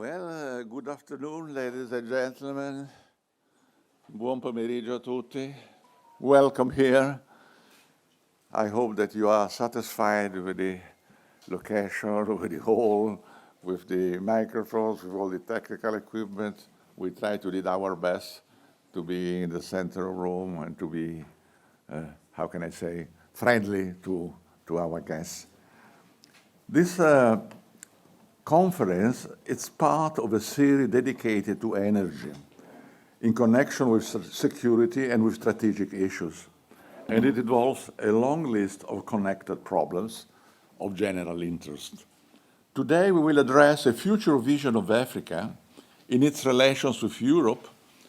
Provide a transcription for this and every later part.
Good afternoon, ladies and gentlemen. Buon pomeriggio a tutti. Welcome here. I hope that you are satisfied with the location, with the hall, with the microphones, with all the technical equipment. We try to do our best to be in the center of Rome and to be, how can I say, friendly to our guests. This conference is part of a series dedicated to energy in connection with security and with strategic issues. And it involves a long list of connected problems of general interest. Today we will address a future vision of Africa in its relations with Europe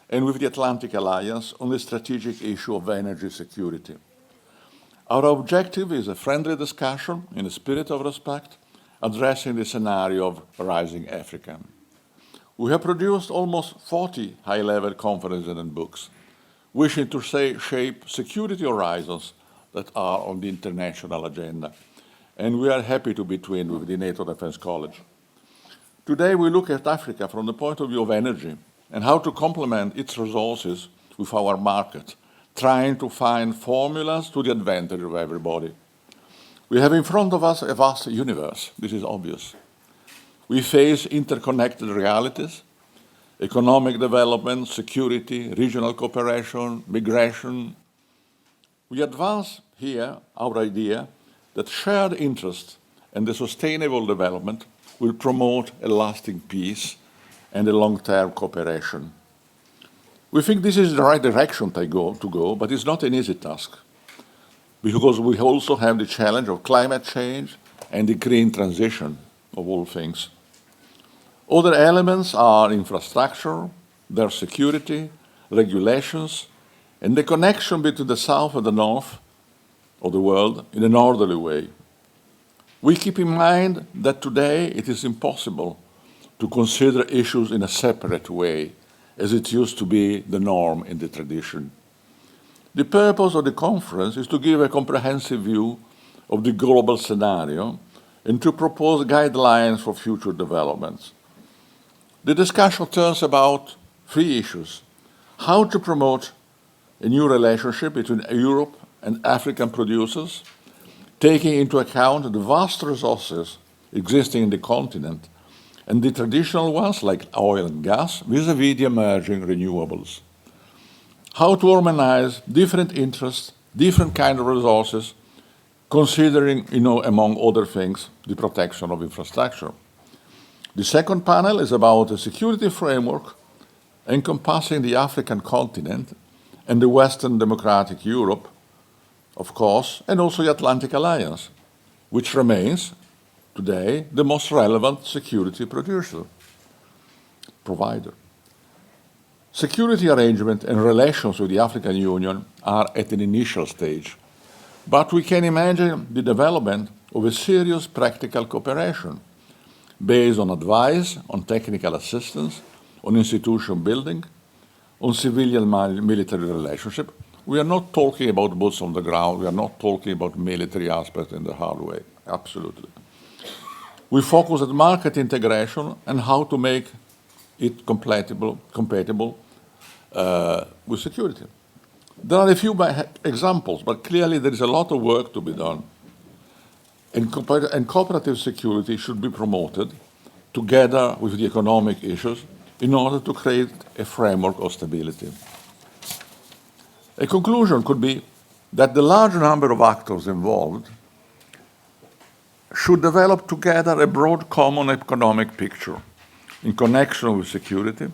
and with the Atlantic Alliance on the strategic issue of energy security. Our objective is a friendly discussion in a spirit of respect, addressing the scenario of rising Africa. We have produced almost 40 high-level conferences and books, wishing to shape security horizons that are on the international agenda. And we are happy to be twinned with the NATO Defense College. Today we look at Africa from the point of view of energy and how to complement its resources with our market, trying to find formulas to the advantage of everybody. We have in front of us a vast universe, this is obvious. We face interconnected realities, economic development, security, regional cooperation, migration. We advance here our idea that shared interest and the sustainable development will promote a lasting peace and a long-term cooperation. We think this is the right direction to go, but it's not an easy task, because we also have the challenge of climate change and the green transition of all things. Other elements are infrastructure, their security, regulations, and the connection between the south and the north of the world in an orderly way. We keep in mind that today it is impossible to consider issues in a separate way, as it used to be the norm in the tradition. The purpose of the conference is to give a comprehensive view of the global scenario and to propose guidelines for future developments. The discussion turns about three issues: how to promote a new relationship between Europe and African producers, taking into account the vast resources existing in the continent and the traditional ones like oil and gas vis-à-vis the emerging renewables. How to harmonize different interests, different kinds of resources, considering, among other things, the protection of infrastructure. The second panel is about a security framework encompassing the African continent and the Western democratic Europe, of course, and also the Atlantic Alliance, which remains today the most relevant security provider. Security arrangements and relations with the African Union are at an initial stage, but we can imagine the development of a serious practical cooperation based on advice, on technical assistance, on institution building, on civilian-military relationship. We are not talking about boots on the ground, we are not talking about military aspects in the hard way, absolutely. We focus on market integration and how to make it compatible with security. There are a few examples, but clearly there is a lot of work to be done. And cooperative security should be promoted together with the economic issues in order to create a framework of stability. A conclusion could be that the large number of actors involved should develop together a broad common economic picture in connection with security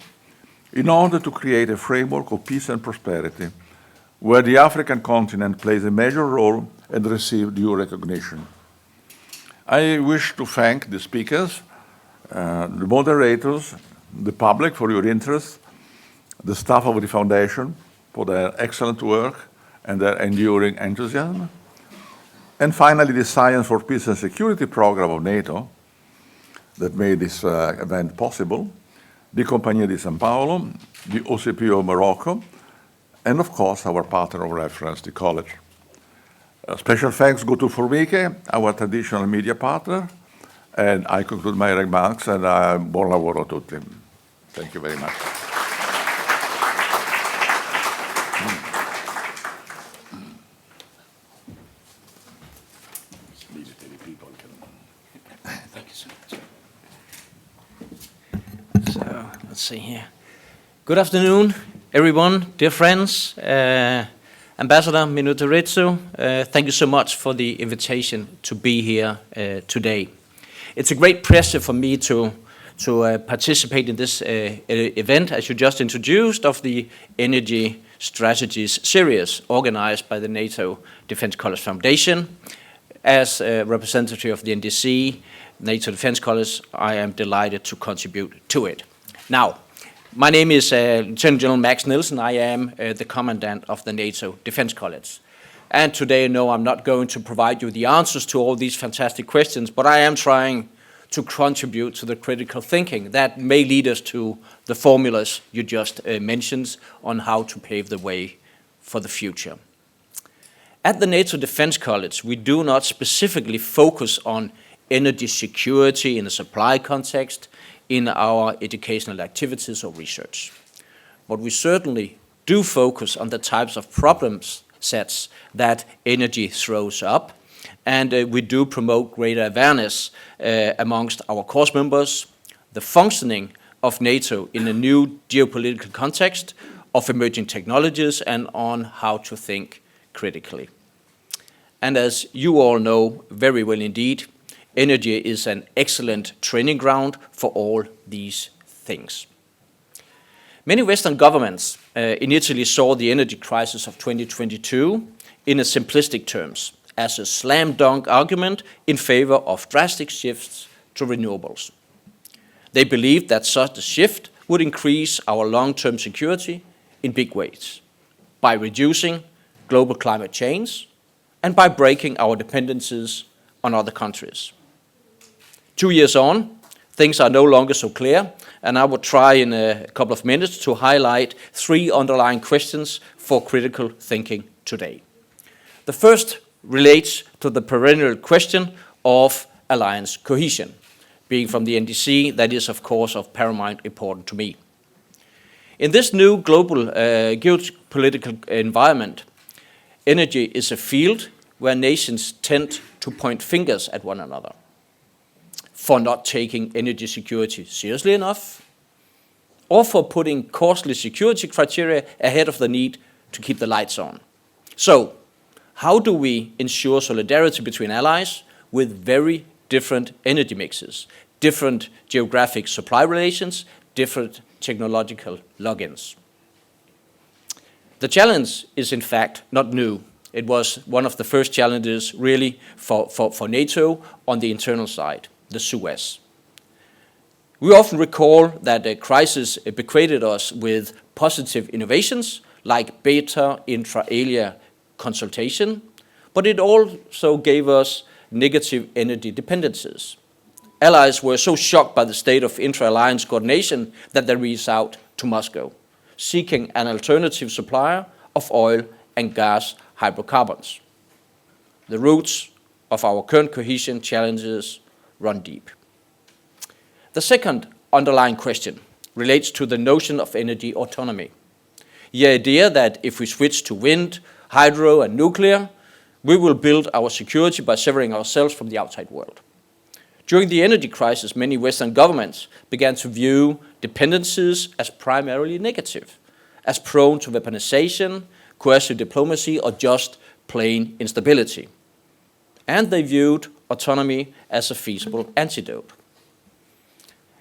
in order to create a framework of peace and prosperity where the African continent plays a major role and receives due recognition. I wish to thank the speakers, the moderators, the public for your interest, the staff of the Foundation for their excellent work and their enduring enthusiasm, and finally the Science for Peace and Security program of NATO that made this event possible, the Compagnia di San Paolo, the OCPO Morocco, and of course our partner of reference, the college. Special thanks go to Formiche, our traditional media partner, And I conclude my remarks, and buon lavoro a tutti. Thank you very much. Thank you so much. So, let's see here. Good afternoon, everyone, dear friends. Ambassador Minuto-Rizzo, thank you so much for the invitation to be here today. It's a great pleasure for me to participate in this event, as you just introduced, of the Energy Strategies series organized by the NATO Defense College Foundation. As a representative of the NDC, NATO Defense College, I am delighted to contribute to it. Now, my name is Lieutenant General Max Nielsen. I am the Commandant of the NATO Defense College. And today, no, I'm not going to provide you the answers to all these fantastic questions, but I am trying to contribute to the critical thinking that may lead us to the formulas you just mentioned on how to pave the way for the future. At the NATO Defense College, we do not specifically focus on energy security in a supply context in our educational activities or research. But we certainly do focus on the types of problem sets that energy throws up, and we do promote greater awareness amongst our course members, the functioning of NATO in a new geopolitical context of emerging technologies, and on how to think critically. And as you all know very well indeed, energy is an excellent training ground for all these things. Many Western governments initially saw the energy crisis of 2022 in a simplistic terms as a slam dunk argument in favor of drastic shifts to renewables. They believed that such a shift would increase our long-term security in big ways by reducing global climate change and by breaking our dependencies on other countries. 2 years on, things are no longer so clear, and I will try in a couple of minutes to highlight 3 underlying questions for critical thinking today. The first relates to the perennial question of alliance cohesion. Being from the NDC, that is, of course, of paramount importance to me. In this new global geopolitical environment, energy is a field where nations tend to point fingers at one another for not taking energy security seriously enough, or for putting costly security criteria ahead of the need to keep the lights on. So, how do we ensure solidarity between allies with very different energy mixes, different geographic supply relations, different technological logins? The challenge is in fact not new. It was one of the first challenges really for NATO on the internal side, the Suez. We often recall that the crisis bequeathed us with positive innovations like better intra-alia consultation, but it also gave us negative energy dependencies. Allies were so shocked by the state of intra-alliance coordination that they reached out to Moscow, seeking an alternative supplier of oil and gas hydrocarbons. The roots of our current cohesion challenges run deep. The second underlying question relates to the notion of energy autonomy. The idea that if we switch to wind, hydro, and nuclear, we will build our security by severing ourselves from the outside world. During the energy crisis, many Western governments began to view dependencies as primarily negative, as prone to weaponization, coercive diplomacy, or just plain instability. And they viewed autonomy as a feasible antidote.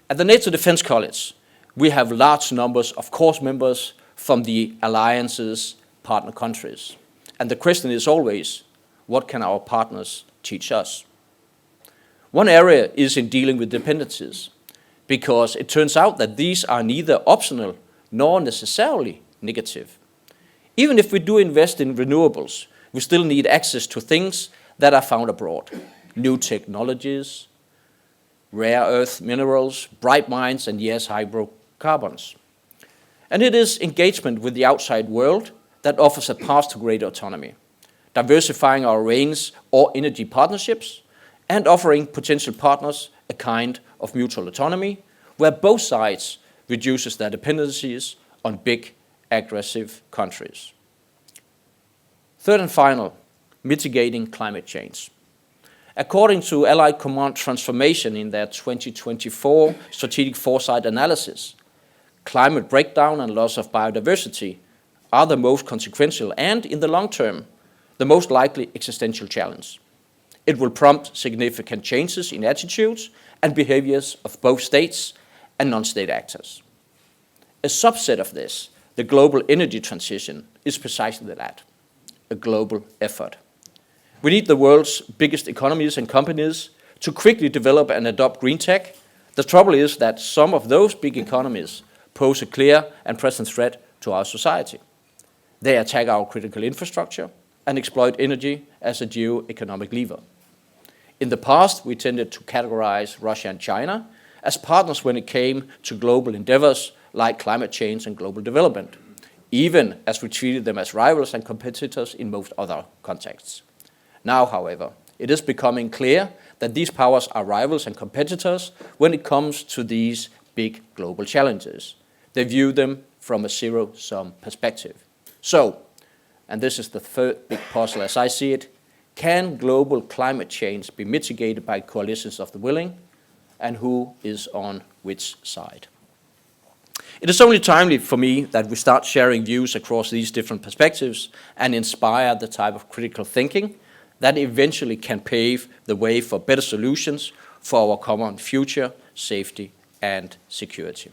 At the NATO Defense College, we have large numbers of course members from the alliance's partner countries. And the question is always, what can our partners teach us? One area is in dealing with dependencies, because it turns out that these are neither optional nor necessarily negative. Even if we do invest in renewables, we still need access to things that are found abroad. New technologies, rare earth minerals, bright mines, and yes, hydrocarbons. And it is engagement with the outside world that offers a path to greater autonomy, diversifying our range or energy partnerships, and offering potential partners a kind of mutual autonomy where both sides reduces their dependencies on big, aggressive countries. Third and final, mitigating climate change. According to Allied Command Transformation in their 2024 Strategic Foresight Analysis, climate breakdown and loss of biodiversity are the most consequential and, in the long term, the most likely existential challenge. It will prompt significant changes in attitudes and behaviors of both states and non-state actors. A subset of this, the global energy transition, is precisely that, a global effort. We need the world's biggest economies and companies to quickly develop and adopt green tech. The trouble is that some of those big economies pose a clear and present threat to our society. They attack our critical infrastructure and exploit energy as a geo-economic lever. In the past, we tended to categorize Russia and China as partners when it came to global endeavors like climate change and global development, even as we treated them as rivals and competitors in most other contexts. Now, however, it is becoming clear that these powers are rivals and competitors when it comes to these big global challenges. They view them from a zero-sum perspective. So, and this is the third big puzzle as I see it, can global climate change be mitigated by coalitions of the willing, and who is on which side? It is only timely for me that we start sharing views across these different perspectives and inspire the type of critical thinking that eventually can pave the way for better solutions for our common future, safety, and security.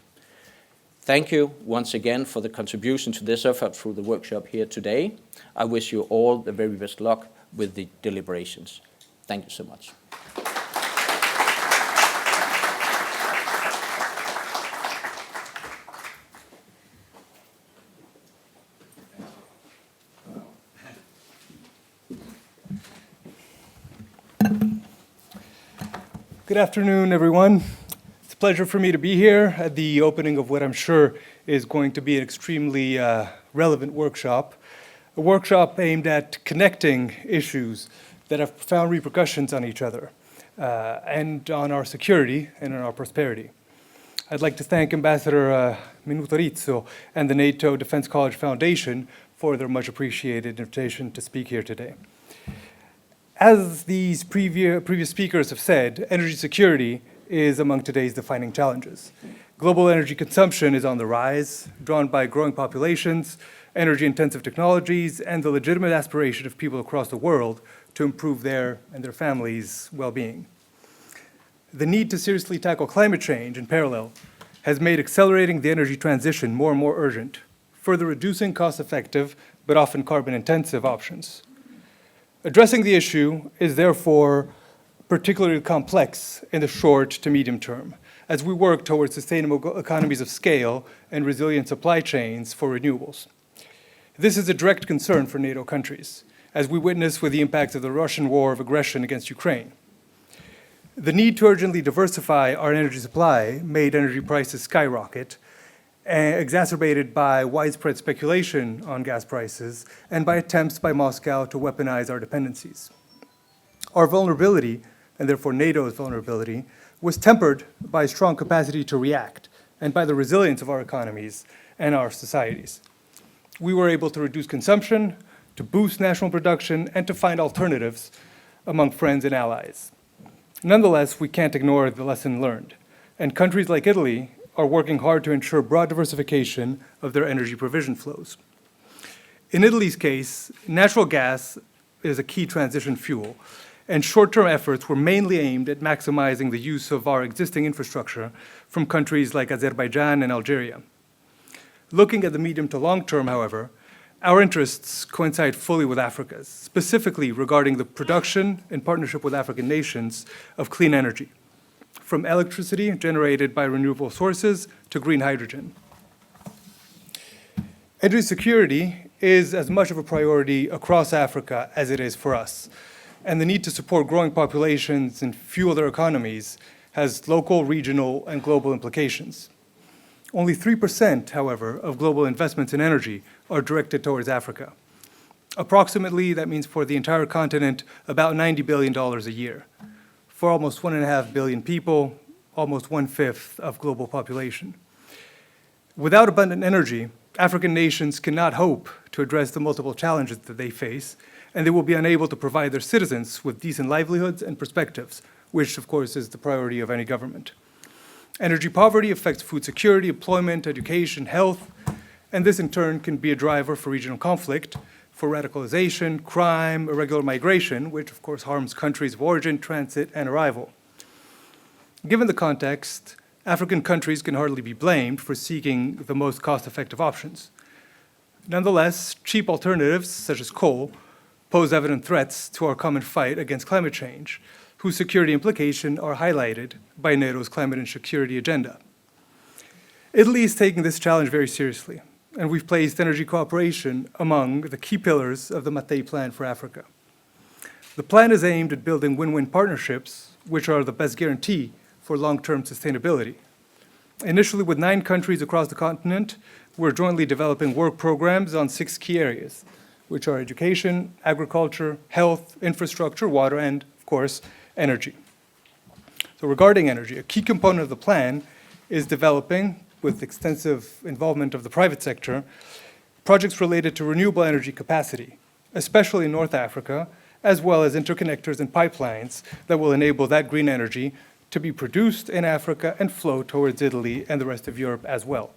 Thank you once again for the contribution to this effort through the workshop here today. I wish you all the very best luck with the deliberations. Thank you so much. Good afternoon, everyone. It's a pleasure for me to be here at the opening of what I'm sure is going to be an extremely relevant workshop, a workshop aimed at connecting issues that have profound repercussions on each other and on our security and on our prosperity. I'd like to thank Ambassador Minuto Rizzo and the NATO Defense College Foundation for their much appreciated invitation to speak here today. As these previous speakers have said, energy security is among today's defining challenges. Global energy consumption is on the rise, drawn by growing populations, energy-intensive technologies, and the legitimate aspiration of people across the world to improve their and their families' well-being. The need to seriously tackle climate change in parallel has made accelerating the energy transition more and more urgent, further reducing cost-effective but often carbon-intensive options. Addressing the issue is therefore particularly complex in the short to medium term, as we work towards sustainable economies of scale and resilient supply chains for renewables. This is a direct concern for NATO countries, as we witness with the impacts of the Russian war of aggression against Ukraine. The need to urgently diversify our energy supply made energy prices skyrocket, exacerbated by widespread speculation on gas prices and by attempts by Moscow to weaponize our dependencies. Our vulnerability, and therefore NATO's vulnerability, was tempered by a strong capacity to react and by the resilience of our economies and our societies. We were able to reduce consumption, to boost national production, and to find alternatives among friends and allies. Nonetheless, we can't ignore the lesson learned, and countries like Italy are working hard to ensure broad diversification of their energy provision flows. In Italy's case, natural gas is a key transition fuel, and short-term efforts were mainly aimed at maximizing the use of our existing infrastructure from countries like Azerbaijan and Algeria. Looking at the medium to long term, however, our interests coincide fully with Africa's, specifically regarding the production, in partnership with African nations, of clean energy, from electricity generated by renewable sources to green hydrogen. Energy security is as much of a priority across Africa as it is for us, and the need to support growing populations and fuel their economies has local, regional, and global implications. Only 3%, however, of global investments in energy are directed towards Africa. Approximately, that means for the entire continent, about $90 billion a year. for almost 1.5 billion people, almost 1/5 of global population. Without abundant energy, African nations cannot hope to address the multiple challenges that they face, and they will be unable to provide their citizens with decent livelihoods and perspectives, which of course is the priority of any government. Energy poverty affects food security, employment, education, health, and this in turn can be a driver for regional conflict, for radicalization, crime, irregular migration, which of course harms countries of origin, transit, and arrival. Given the context, African countries can hardly be blamed for seeking the most cost-effective options. Nonetheless, cheap alternatives, such as coal, pose evident threats to our common fight against climate change, whose security implications are highlighted by NATO's climate and security agenda. Italy is taking this challenge very seriously, and we've placed energy cooperation among the key pillars of the Mattei Plan for Africa. The plan is aimed at building win-win partnerships, which are the best guarantee for long-term sustainability. Initially, with 9 countries across the continent, we're jointly developing work programs on 6 key areas, which are education, agriculture, health, infrastructure, water, and, of course, energy. So regarding energy, a key component of the plan is developing, with extensive involvement of the private sector, projects related to renewable energy capacity, especially in North Africa, as well as interconnectors and pipelines that will enable that green energy to be produced in Africa and flow towards Italy and the rest of Europe as well.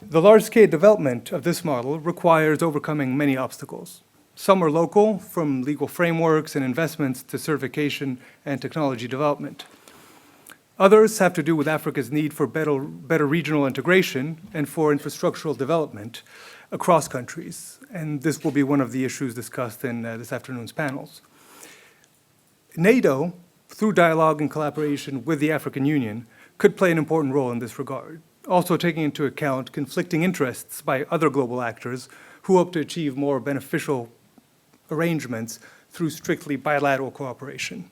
The large-scale development of this model requires overcoming many obstacles. Some are local, from legal frameworks and investments to certification and technology development. Others have to do with Africa's need for better regional integration and for infrastructural development across countries, and this will be one of the issues discussed in this afternoon's panels. NATO, through dialogue and collaboration with the African Union, could play an important role in this regard, also taking into account conflicting interests by other global actors who hope to achieve more beneficial arrangements through strictly bilateral cooperation.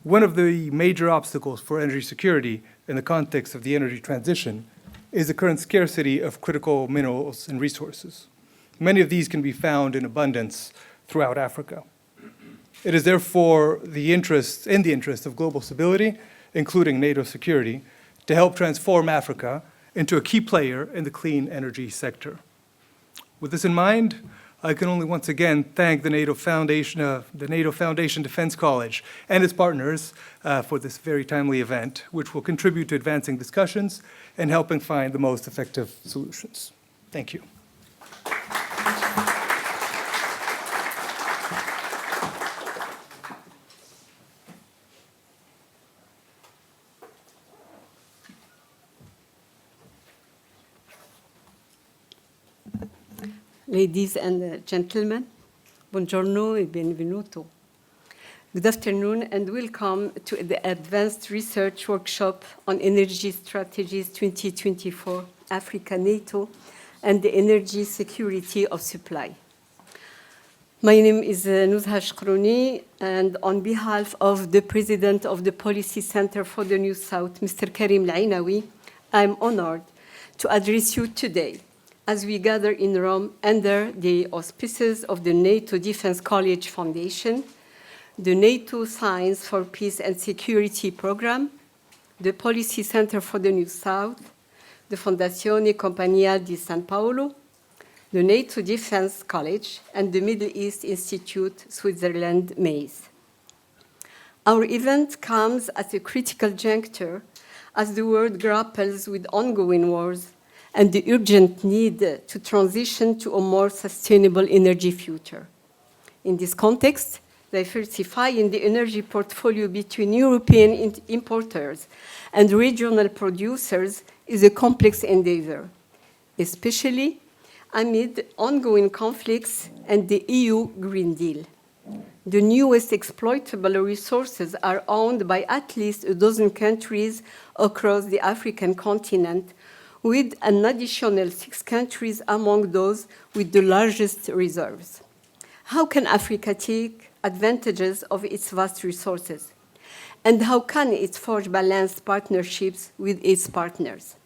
One of the major obstacles for energy security in the context of the energy transition is the current scarcity of critical minerals and resources. Many of these can be found in abundance throughout Africa. It is therefore in the interest of global stability, including NATO security, to help transform Africa into a key player in the clean energy sector. With this in mind, I can only once again thank the NATO Foundation Defense College and its partners for this very timely event, which will contribute to advancing discussions and helping find the most effective solutions. Thank you. Ladies and gentlemen, buongiorno e benvenuto. Good afternoon and welcome to the Advanced Research Workshop on Energy Strategies 2024, Africa, NATO, and the Energy Security of Supply. My name is Nuzha Shkroni, and on behalf of the President of the Policy Center for the New South, Mr. Karim Al-Ainawi, I'm honored to address you today as we gather in Rome under the auspices of the NATO Defense College Foundation, the NATO Science for Peace and Security Program, the Policy Center for the New South, the Fondazione Compagnia di San Paolo, the NATO Defense College, and the Middle East Institute, Switzerland, MAIS. Our event comes at a critical juncture as the world grapples with ongoing wars and the urgent need to transition to a more sustainable energy future. In this context, diversifying the energy portfolio between European importers and regional producers is a complex endeavor, especially amid ongoing conflicts and the EU Green Deal. The newest exploitable resources are owned by at least a dozen countries across the African continent, with an additional 6 countries among those with the largest reserves. How can Africa take advantages of its vast resources? And how can it forge balanced partnerships with its partners?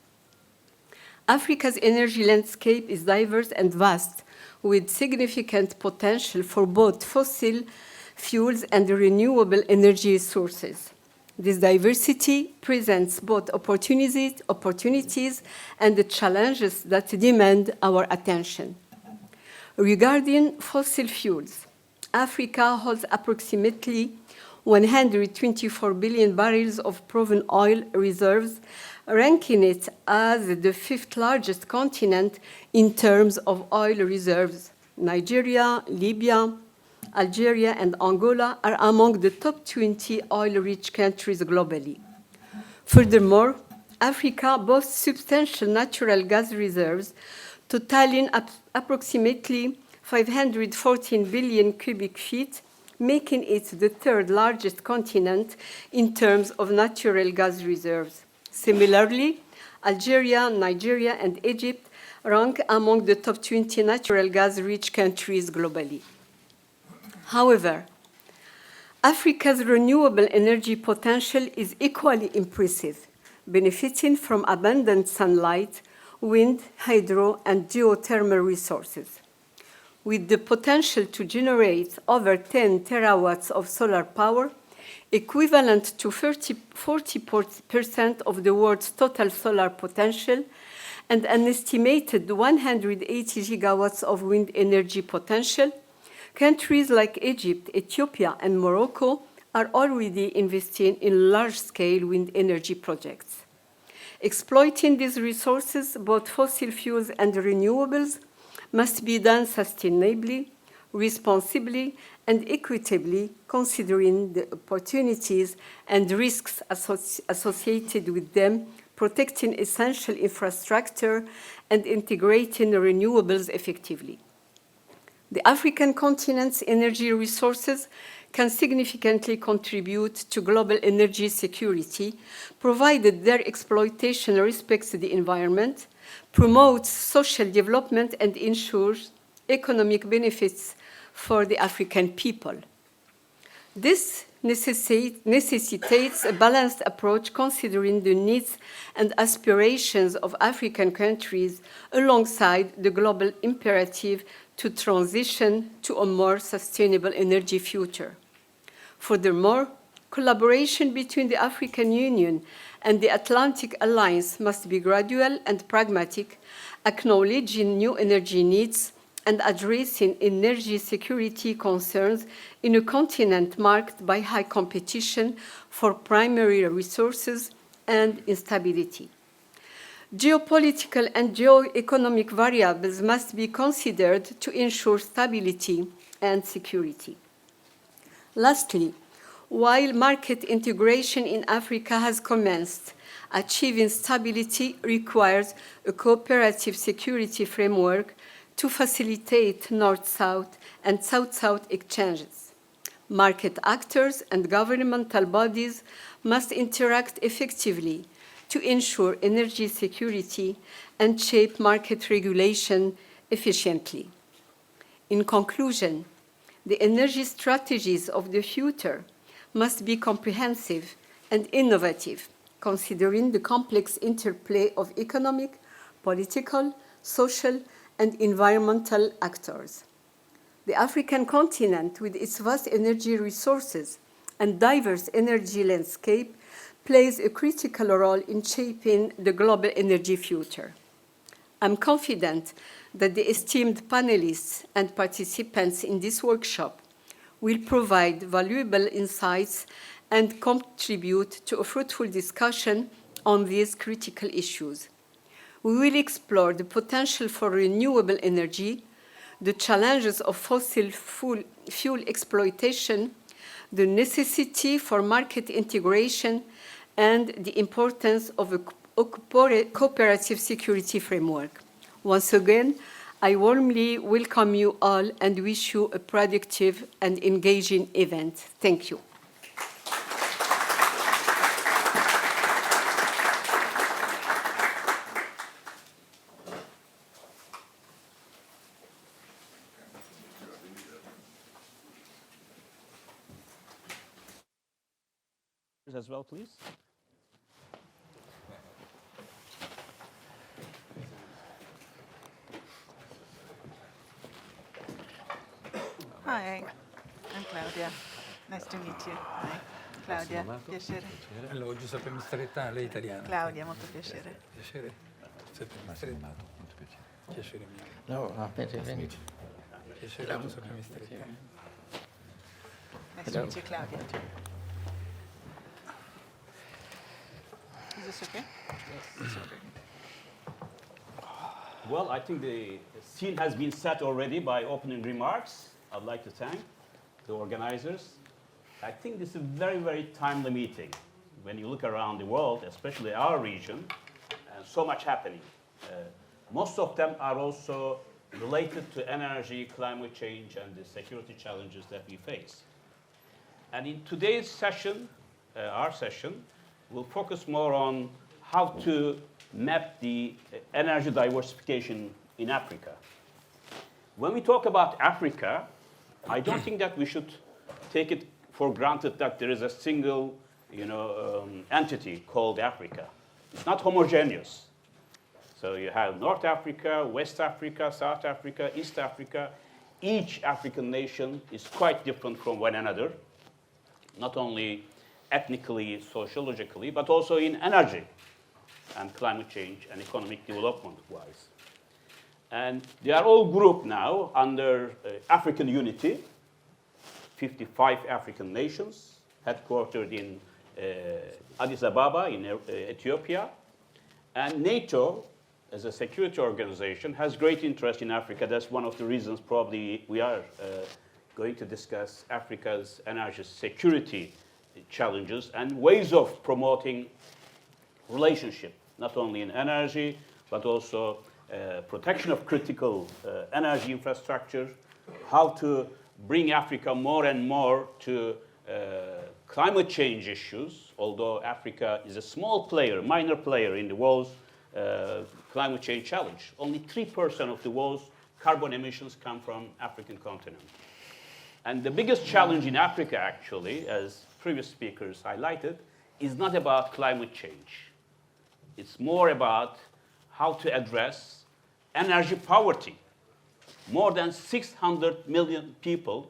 Africa's energy landscape is diverse and vast, with significant potential for both fossil fuels, and renewable energy sources. This diversity presents both opportunities and the challenges that demand our attention. Regarding fossil fuels, Africa holds approximately 124 billion barrels of proven oil reserves, ranking it as the fifth largest continent in terms of oil reserves. Nigeria, Libya, Algeria, and Angola are among the top 20 oil-rich countries globally. Furthermore, Africa boasts substantial natural gas reserves, totaling approximately 514 billion cubic feet, making it the third largest continent in terms of natural gas reserves. Similarly, Algeria, Nigeria, and Egypt rank among the top 20 natural gas-rich countries globally. However, Africa's renewable energy potential is equally impressive, benefiting from abundant sunlight, wind, hydro, and geothermal resources. With the potential to generate over 10 terawatts of solar power, equivalent to 40% of the world's total solar potential, and an estimated 180 gigawatts of wind energy potential, countries like Egypt, Ethiopia, and Morocco are already investing in large-scale wind energy projects. Exploiting these resources, both fossil fuels and renewables, must be done sustainably, responsibly, and equitably, considering the opportunities and risks associated with them, protecting essential infrastructure, and integrating renewables effectively. The African continent's energy resources can significantly contribute to global energy security, provided their exploitation respects the environment, promotes social development, and ensures economic benefits for the African people. This necessitates a balanced approach considering the needs and aspirations of African countries alongside the global imperative to transition to a more sustainable energy future. Furthermore, collaboration between the African Union and the Atlantic Alliance must be gradual and pragmatic, acknowledging new energy needs and addressing energy security concerns in a continent marked by high competition for primary resources and instability. Geopolitical and geo-economic variables must be considered to ensure stability and security. Lastly, while market integration in Africa has commenced, achieving stability requires a cooperative security framework to facilitate North-South and South-South exchanges. Market actors and governmental bodies must interact effectively to ensure energy security and shape market regulation efficiently. In conclusion, the energy strategies of the future must be comprehensive and innovative, considering the complex interplay of economic, political, social, and environmental actors. The African continent, with its vast energy resources and diverse energy landscape, plays a critical role in shaping the global energy future. I'm confident that the esteemed panelists and participants in this workshop will provide valuable insights and contribute to a fruitful discussion on these critical issues. We will explore the potential for renewable energy, the challenges of fossil fuel exploitation, the necessity for market integration, and the importance of a cooperative security framework. Once again, I warmly welcome you all and wish you a productive and engaging event. Thank you. As well, please. Hi, I'm Claudia. Nice to meet you. Hi. Claudia, piacere. Allora, Giuseppe Mistretta, lei è italiana. Claudia, molto piacere. Piacere. Giuseppe Mistretta. Piacere mio. No, bene. Piacere, Giuseppe Mistretta. Nice to meet you, Claudia. Is this okay? Yes, it's okay. Well, I think the scene has been set already by opening remarks. I'd like to thank the organizers. I think this is a very, very timely meeting. When you look around the world, especially our region, and so much happening. Most of them are also related to energy, climate change, and the security challenges that we face. And in today's session, our session, we'll focus more on how to map the energy diversification in Africa. When we talk about Africa, I don't think that we should take it for granted that there is a single entity called Africa. It's not homogeneous. So you have North Africa, West Africa, South Africa, East Africa. Each African nation is quite different from one another, not only ethnically, sociologically, but also in energy and climate change and economic development-wise. And they are all grouped now under African unity, 55 African nations, headquartered in Addis Ababa in Ethiopia. And NATO, as a security organization, has great interest in Africa. That's one of the reasons probably we are going to discuss Africa's energy security challenges and ways of promoting relationship, not only in energy, but also protection of critical energy infrastructure, how to bring Africa more and more to climate change issues, although Africa is a small player, minor player in the world's climate change challenge. Only 3% of the world's carbon emissions come from African continent. And the biggest challenge in Africa, actually, as previous speakers highlighted, is not about climate change. It's more about how to address energy poverty. More than 600 million people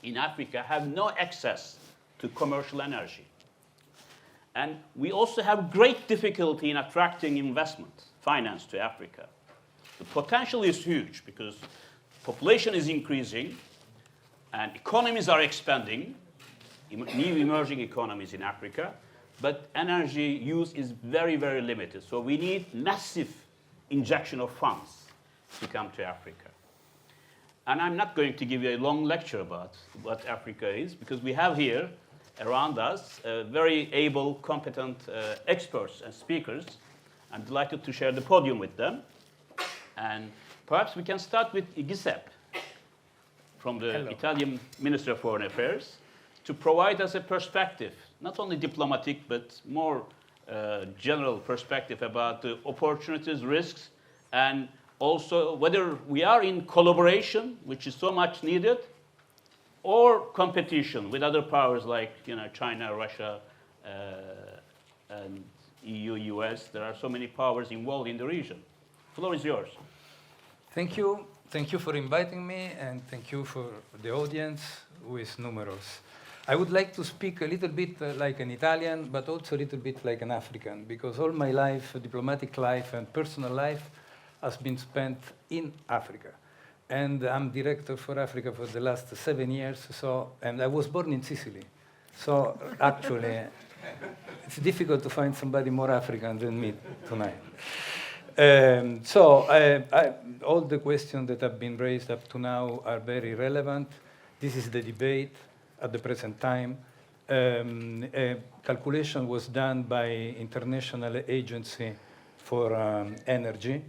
in Africa have no access to commercial energy. And we also have great difficulty in attracting investment, finance to Africa. The potential is huge because population is increasing and economies are expanding, new emerging economies in Africa, but energy use is very, very limited. So we need massive injection of funds to come to Africa. And I'm not going to give you a long lecture about what Africa is, because we have here around us very able, competent experts and speakers. I'm delighted to share the podium with them. And perhaps we can start with Giuseppe from the Hello. Italian Ministry of Foreign Affairs to provide us a perspective, not only diplomatic, but more general perspective about the opportunities, risks, and also whether we are in collaboration, which is so much needed, or competition with other powers like China, Russia, and EU, US. There are so many powers involved in the region. The floor is yours. Thank you. Thank you for inviting me, and thank you for the audience, who is numerous. I would like to speak a little bit like an Italian, but also a little bit like an African, because all my life, diplomatic life and personal life, has been spent in Africa. And I'm director for Africa for the last 7 years, and I was born in Sicily. So actually, it's difficult to find somebody more African than me tonight. All the questions that have been raised up to now are very relevant. This is the debate at the present time. A calculation was done by International Agency for Energy,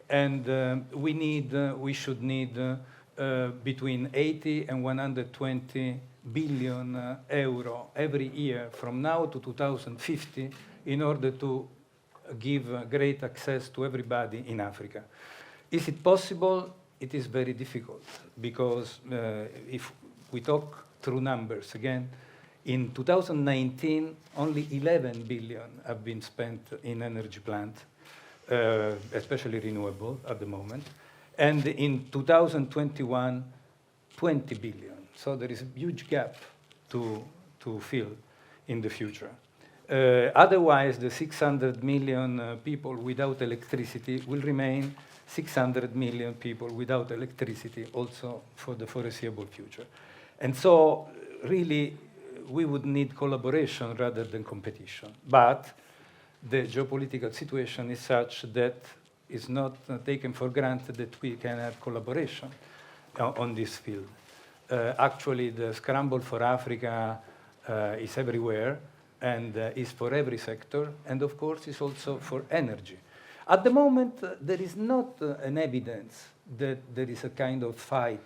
and we should need between 80 and 120 billion euro every year from now to 2050 in order to give great access to everybody in Africa. Is it possible? It is very difficult, because if we talk through numbers again, in 2019, only 11 billion have been spent in energy plant, especially renewable at the moment. And in 2021, 20 billion. So there is a huge gap to fill in the future. Otherwise, the 600 million people without electricity will remain 600 million people without electricity also for the foreseeable future. And so really, we would need collaboration rather than competition. But the geopolitical situation is such that it's not taken for granted that we can have collaboration on this field. Actually, the scramble for Africa is everywhere and is for every sector, and of course is also for energy. At the moment, there is not an evidence that there is a kind of fight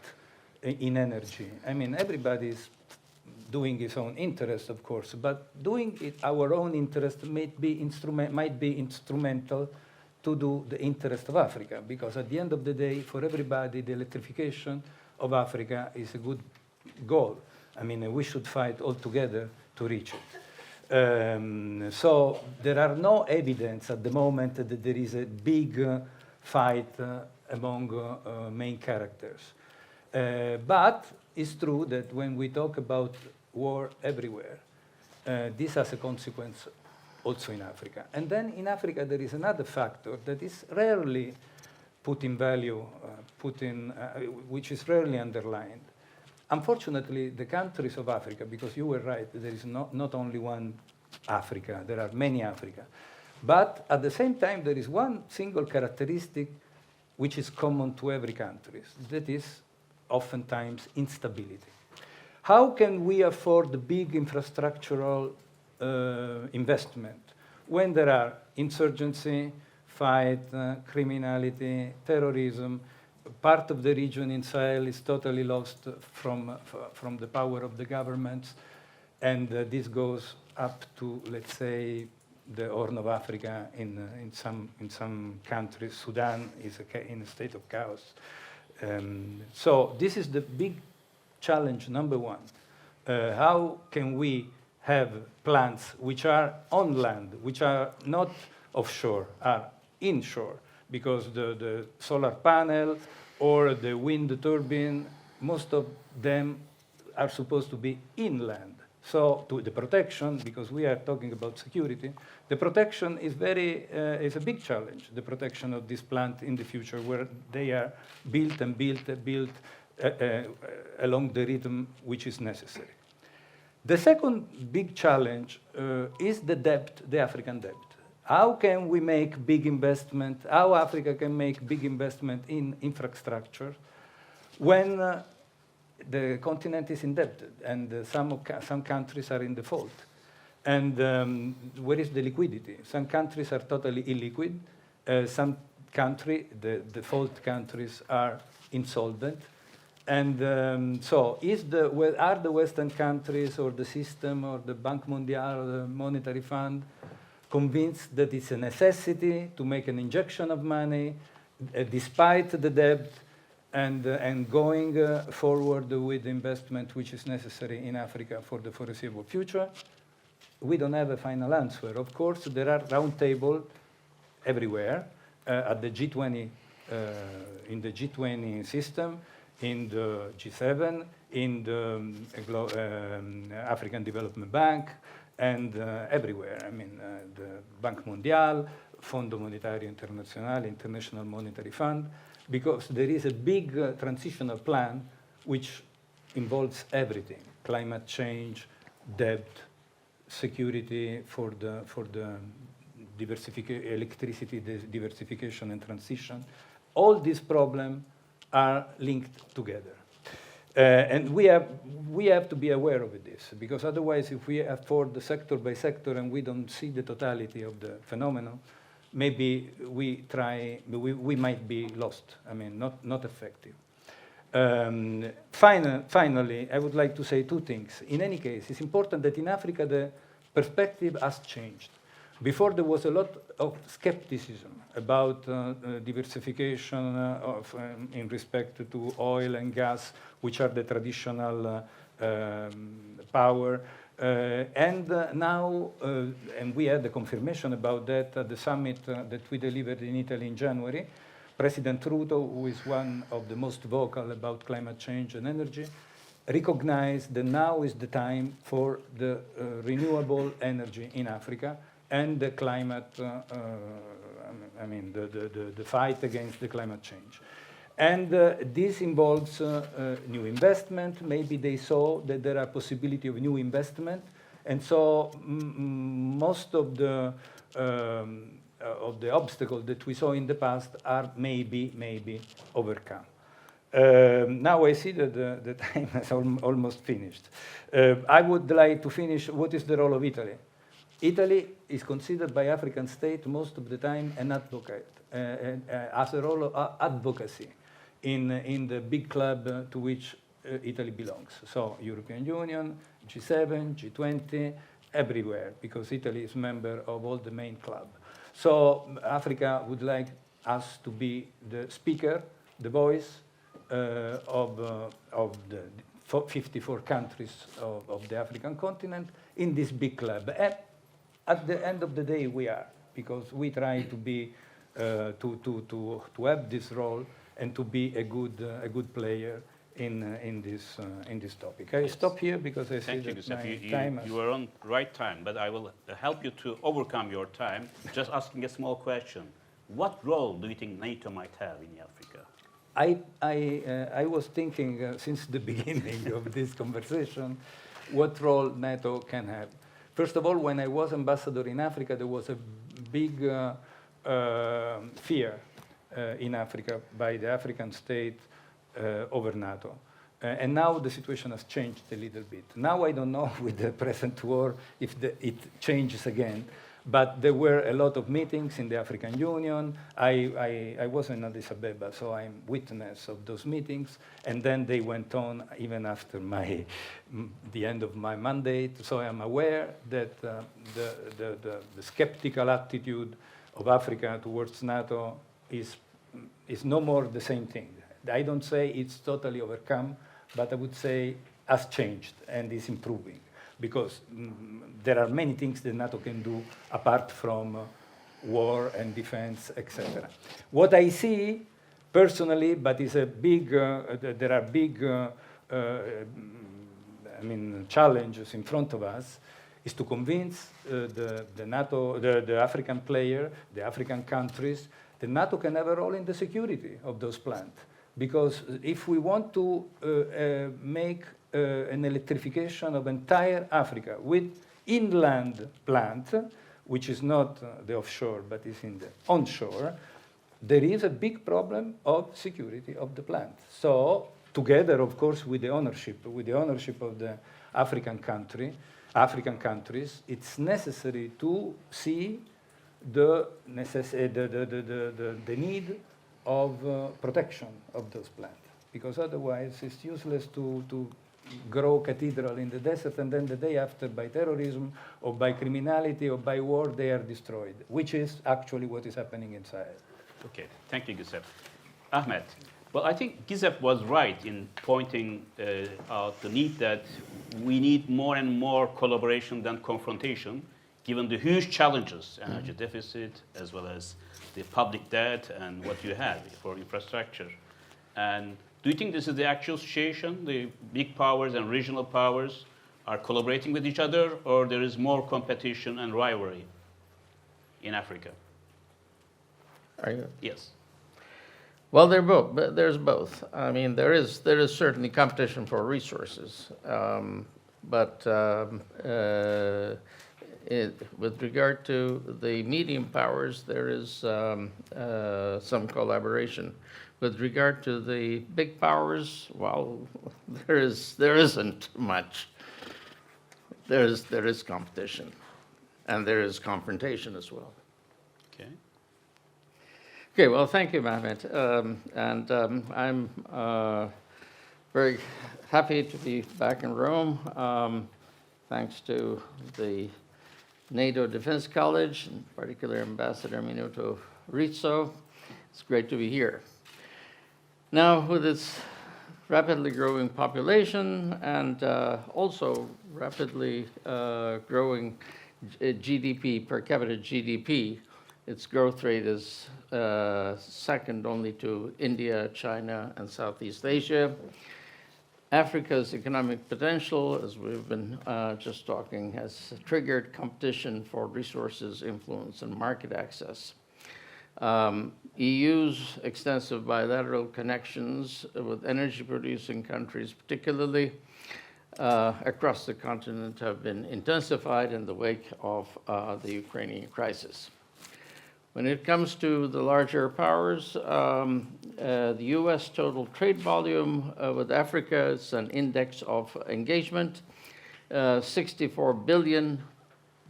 in energy. I mean, everybody is doing his own interest, of course, but doing it our own interest might be instrumental to do the interest of Africa, because at the end of the day, for everybody, the electrification of Africa is a good goal. I mean, we should fight all together to reach it. So there are no evidence at the moment that there is a big fight among main characters. But it's true that when we talk about war everywhere, this has a consequence also in Africa. And then in Africa there is another factor that is rarely put in value, which is rarely underlined. Unfortunately, the countries of Africa, because you were right, there is not only one Africa, there are many Africa. But at the same time, there is one single characteristic which is common to every country. That is oftentimes instability. How can we afford big infrastructural investment when there are insurgency, fight, criminality, terrorism? Part of the region in Sahel is totally lost from the power of the governments, and this goes up to, let's say, the Horn of Africa in some countries. Sudan is in a state of chaos. So this is the big challenge, number one. How can we have plants which are on land, which are not offshore, are inshore? Because the solar panel or the wind turbine, most of them are supposed to be inland. So to the protection, because we are talking about security, the protection is is a big challenge, the protection of this plant in the future, where they are built along the rhythm which is necessary. The second big challenge is the debt, the African debt. How can we make big investment, how Africa can make big investment in infrastructure when the continent is indebted and some countries are in default? And where is the liquidity? Some countries are totally illiquid. Some countries, the default countries, are insolvent. And so are the Western countries or the system or the Banque Mondiale or the Monetary Fund convinced that it's a necessity to make an injection of money despite the debt and going forward with the investment which is necessary in Africa for the foreseeable future? We don't have a final answer. Of course, there are roundtables everywhere at the G20, in the G20 system, in the G7, in the African Development Bank, and everywhere. I mean, the Banque Mondiale, Fondo Monetario Internazionale, International Monetary Fund, because there is a big transitional plan which involves everything: climate change, debt, security for the electricity diversification and transition. All these problems are linked together. And we have to be aware of this, because otherwise, if we afford the sector by sector and we don't see the totality of the phenomenon, maybe we might be lost. I mean, not effective. Finally, I would like to say two things. In any case, it's important that in Africa the perspective has changed. Before, there was a lot of skepticism about diversification in respect to oil and gas, which are the traditional power. And now, and we had the confirmation about that at the summit that we delivered in Italy in January, President Ruto, who is one of the most vocal about climate change and energy, recognize that now is the time for the renewable energy in Africa and the climate, the fight against the climate change. And this involves new investment. Maybe they saw that there are possibility of new investment, and so most of the obstacles that we saw in the past are maybe overcome. Now I see that the time has almost finished. I would like to finish. What is the role of Italy? Italy is considered by African states most of the time an advocate, as a role of advocacy in the big club to which Italy belongs. So European Union, G7, G20, everywhere, because Italy is member of all the main clubs. So Africa would like us to be the speaker, the voice of the 54 countries of the African continent in this big club. And at the end of the day, we are, because we try to be to have this role and to be a good player in this topic. I stop here because I see that my time you are on right time, but I will help you to overcome your time. Just asking a small question: what role do you think NATO might have in Africa? I was thinking since the beginning of this conversation, what role NATO can have. First of all, when I was ambassador in Africa, there was a big fear in Africa by the African state over NATO. And now the situation has changed a little bit. Now I don't know with the present war if it changes again, but there were a lot of meetings in the African Union. I was in Addis Abeba, so I'm witness of those meetings, and then they went on even after the end of my mandate. So I'm aware that the skeptical attitude of Africa towards NATO is no more the same thing. I don't say it's totally overcome, but I would say has changed and is improving, because there are many things that NATO can do apart from war and defense, etc. What I see personally, but is a big, there are big challenges in front of us, is to convince the NATO, the African player, the African countries, that NATO can have a role in the security of those plants. Because if we want to make an electrification of entire Africa with inland plant, which is not the offshore, but is in the onshore, there is a big problem of security of the plant. So together, of course, with the ownership of the African countries, it's necessary to see the need of protection of those plants, because otherwise it's useless to grow cathedral in the desert and then the day after by terrorism or by criminality or by war they are destroyed, which is actually what is happening in Sahel. Okay, thank you, Giuseppe. Ahmed, well, I think Giuseppe was right in pointing out the need that we need more and more collaboration than confrontation, given the huge challenges, energy deficit, as well as the public debt and what you have for infrastructure. And do you think this is the actual situation? The big powers and regional powers are collaborating with each other, or there is more competition and rivalry in Africa? Are you? Yes. Well, there's both. I mean, there is certainly competition for resources, but with regard to the medium powers, there is some collaboration. With regard to the big powers, well, there isn't much. There is competition, and there is confrontation as well. Okay. Okay, well, thank you, Mehmet. I'm very happy to be back in Rome, thanks to the NATO Defense College, in particular Ambassador Minuto Rizzo. It's great to be here. Now, with its rapidly growing population and also rapidly growing GDP, per capita GDP, its growth rate is second only to India, China, and Southeast Asia. Africa's economic potential, as we've been just talking, has triggered competition for resources, influence, and market access. EU's extensive bilateral connections with energy-producing countries, particularly across the continent, have been intensified in the wake of the Ukrainian crisis. When it comes to the larger powers, the U.S. total trade volume with Africa is an index of engagement, 64 billion.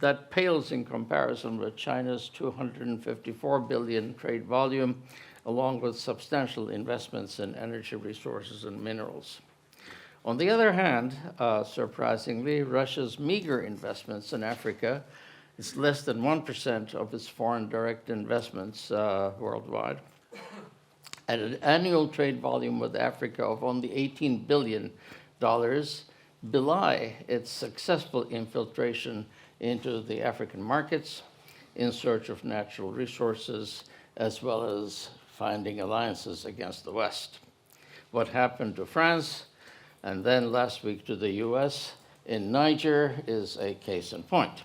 That pales in comparison with China's 254 billion trade volume, along with substantial investments in energy resources and minerals. On the other hand, surprisingly, Russia's meager investments in Africa is less than 1% of its foreign direct investments worldwide. At an annual trade volume with Africa of only $18 billion, belie its successful infiltration into the African markets in search of natural resources, as well as finding alliances against the West. What happened to France, and then last week to the US in Niger, is a case in point.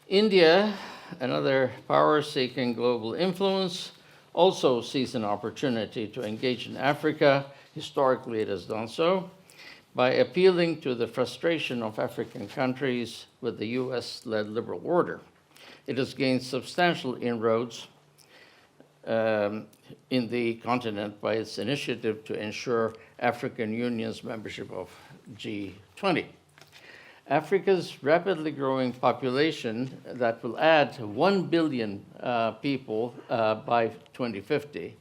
India, another power seeking global influence, also sees an opportunity to engage in Africa. Historically, it has done so by appealing to the frustration of African countries with the US-led liberal order. It has gained substantial inroads in the continent by its initiative to ensure African Union's membership of G20. Africa's rapidly growing population that will add 1 billion people by 2050,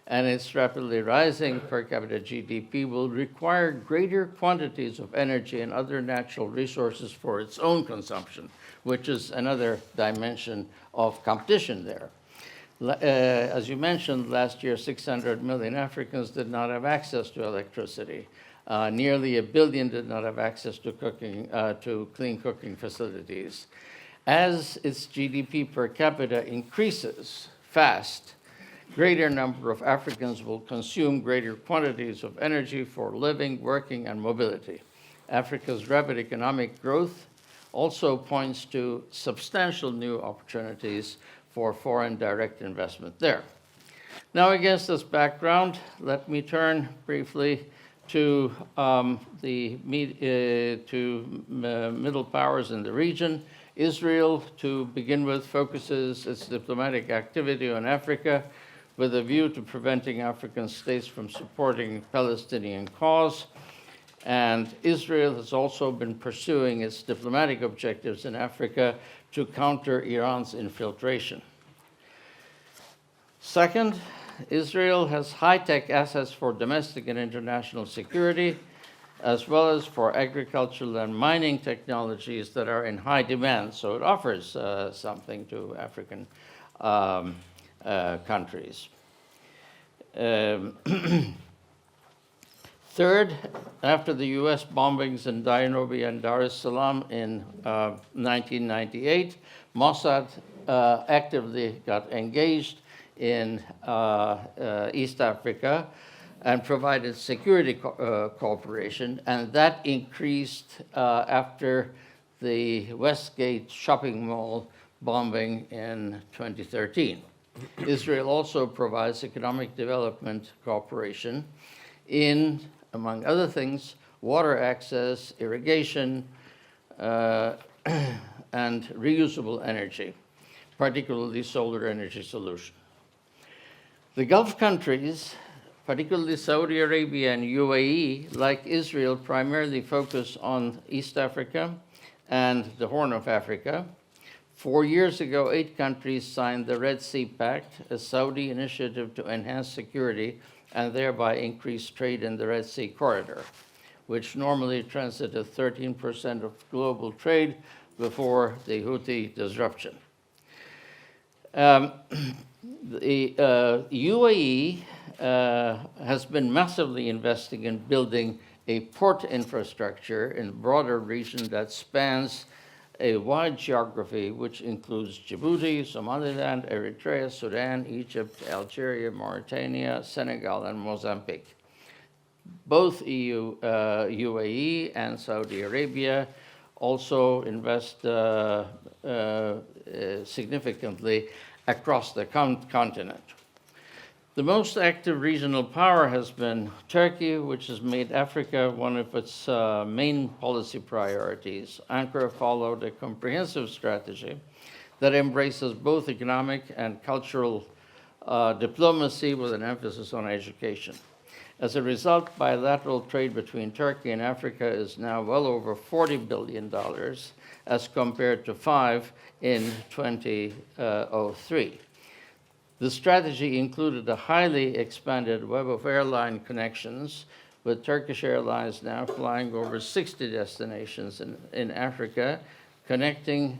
and its rapidly rising per capita GDP will require greater quantities of energy and other natural resources for its own consumption, which is another dimension of competition there. As you mentioned, last year 600 million Africans did not have access to electricity. Nearly 1 billion did not have access to clean cooking facilities. As its GDP per capita increases fast, greater number of Africans will consume greater quantities of energy for living, working, and mobility. Africa's rapid economic growth also points to substantial new opportunities for foreign direct investment there. Now, against this background, let me turn briefly to middle powers in the region. Israel, to begin with, focuses its diplomatic activity on Africa with a view to preventing African states from supporting Palestinian cause. And Israel has also been pursuing its diplomatic objectives in Africa to counter Iran's infiltration. Second, Israel has high-tech assets for domestic and international security, as well as for agricultural and mining technologies that are in high demand. So it offers something to African countries. Third, after the US bombings in Diyarbakir and Dar es Salaam in 1998, Mossad actively got engaged in East Africa and provided security cooperation, and that increased after the Westgate shopping mall bombing in 2013. Israel also provides economic development cooperation in, among other things, water access, irrigation, and reusable energy, particularly solar energy solution. The Gulf countries, particularly Saudi Arabia and UAE, like Israel, primarily focus on East Africa and the Horn of Africa. 4 years ago, 8 countries signed the Red Sea Pact, a Saudi initiative to enhance security and thereby increase trade in the Red Sea corridor, which normally transited 13% of global trade before the Houthi disruption. The UAE has been massively investing in building a port infrastructure in a broader region that spans a wide geography, which includes Djibouti, Somaliland, Eritrea, Sudan, Egypt, Algeria, Mauritania, Senegal, and Mozambique. both EU, UAE and Saudi Arabia also invest significantly across the continent. The most active regional power has been Turkey, which has made Africa one of its main policy priorities. Ankara followed a comprehensive strategy that embraces both economic and cultural diplomacy with an emphasis on education. As a result, bilateral trade between Turkey and Africa is now well over $40 billion as compared to $5 in 2003. The strategy included a highly expanded web of airline connections, with Turkish Airlines now flying over 60 destinations in Africa, connecting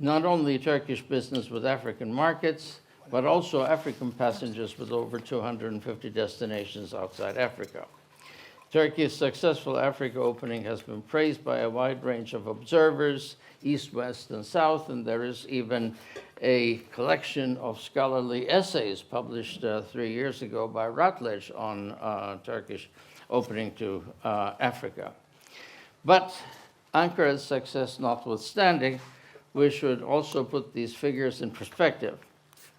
not only Turkish business with African markets, but also African passengers with over 250 destinations outside Africa. Turkey's successful Africa opening has been praised by a wide range of observers, East, West, and South, and there is even a collection of scholarly essays published 3 years ago by Routledge on Turkish opening to Africa. But Ankara's success notwithstanding, we should also put these figures in perspective.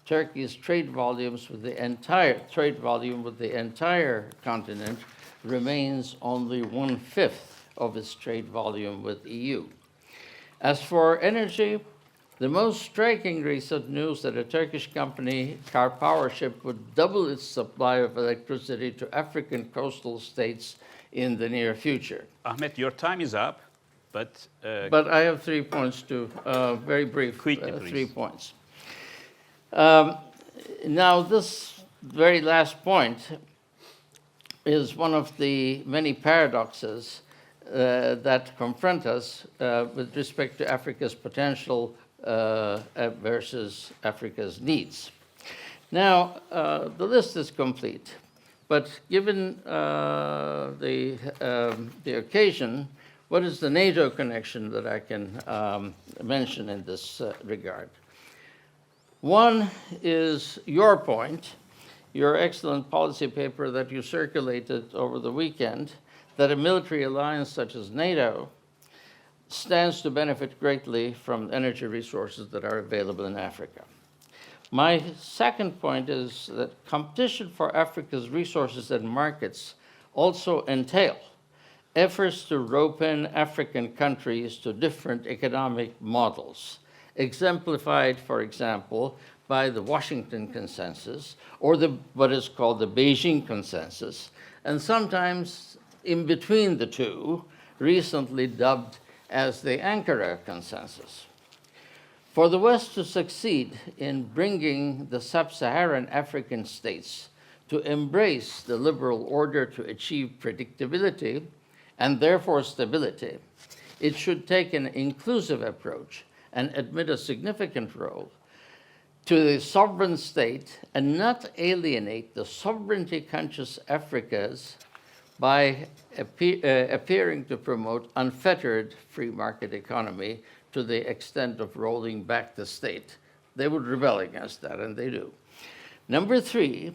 Turkey's trade volume with the entire continent remains only 1/5 of its trade volume with EU. As for energy, the most striking recent news that a Turkish company, Car Power Ship, would double its supply of electricity to African coastal states in the near future. Ahmet, your time is up, but I have 3 points to, very brief, quickly, 3 please. points. Now, this very last point is one of the many paradoxes that confront us with respect to Africa's potential versus Africa's needs. Now, the list is complete, but given the occasion, what is the NATO connection that I can mention in this regard? One is your point, your excellent policy paper that you circulated over the weekend, that a military alliance such as NATO stands to benefit greatly from energy resources that are available in Africa. My second point is that competition for Africa's resources and markets also entail efforts to rope in African countries to different economic models, exemplified, for example, by the Washington Consensus, or what is called the Beijing Consensus, and sometimes in between the two, recently dubbed as the Ankara Consensus. For the West to succeed in bringing the sub-Saharan African states to embrace the liberal order to achieve predictability and therefore stability, it should take an inclusive approach and admit a significant role to the sovereign state and not alienate the sovereignty-conscious Africas by appearing to promote unfettered free market economy to the extent of rolling back the state. They would rebel against that, and they do. Number three,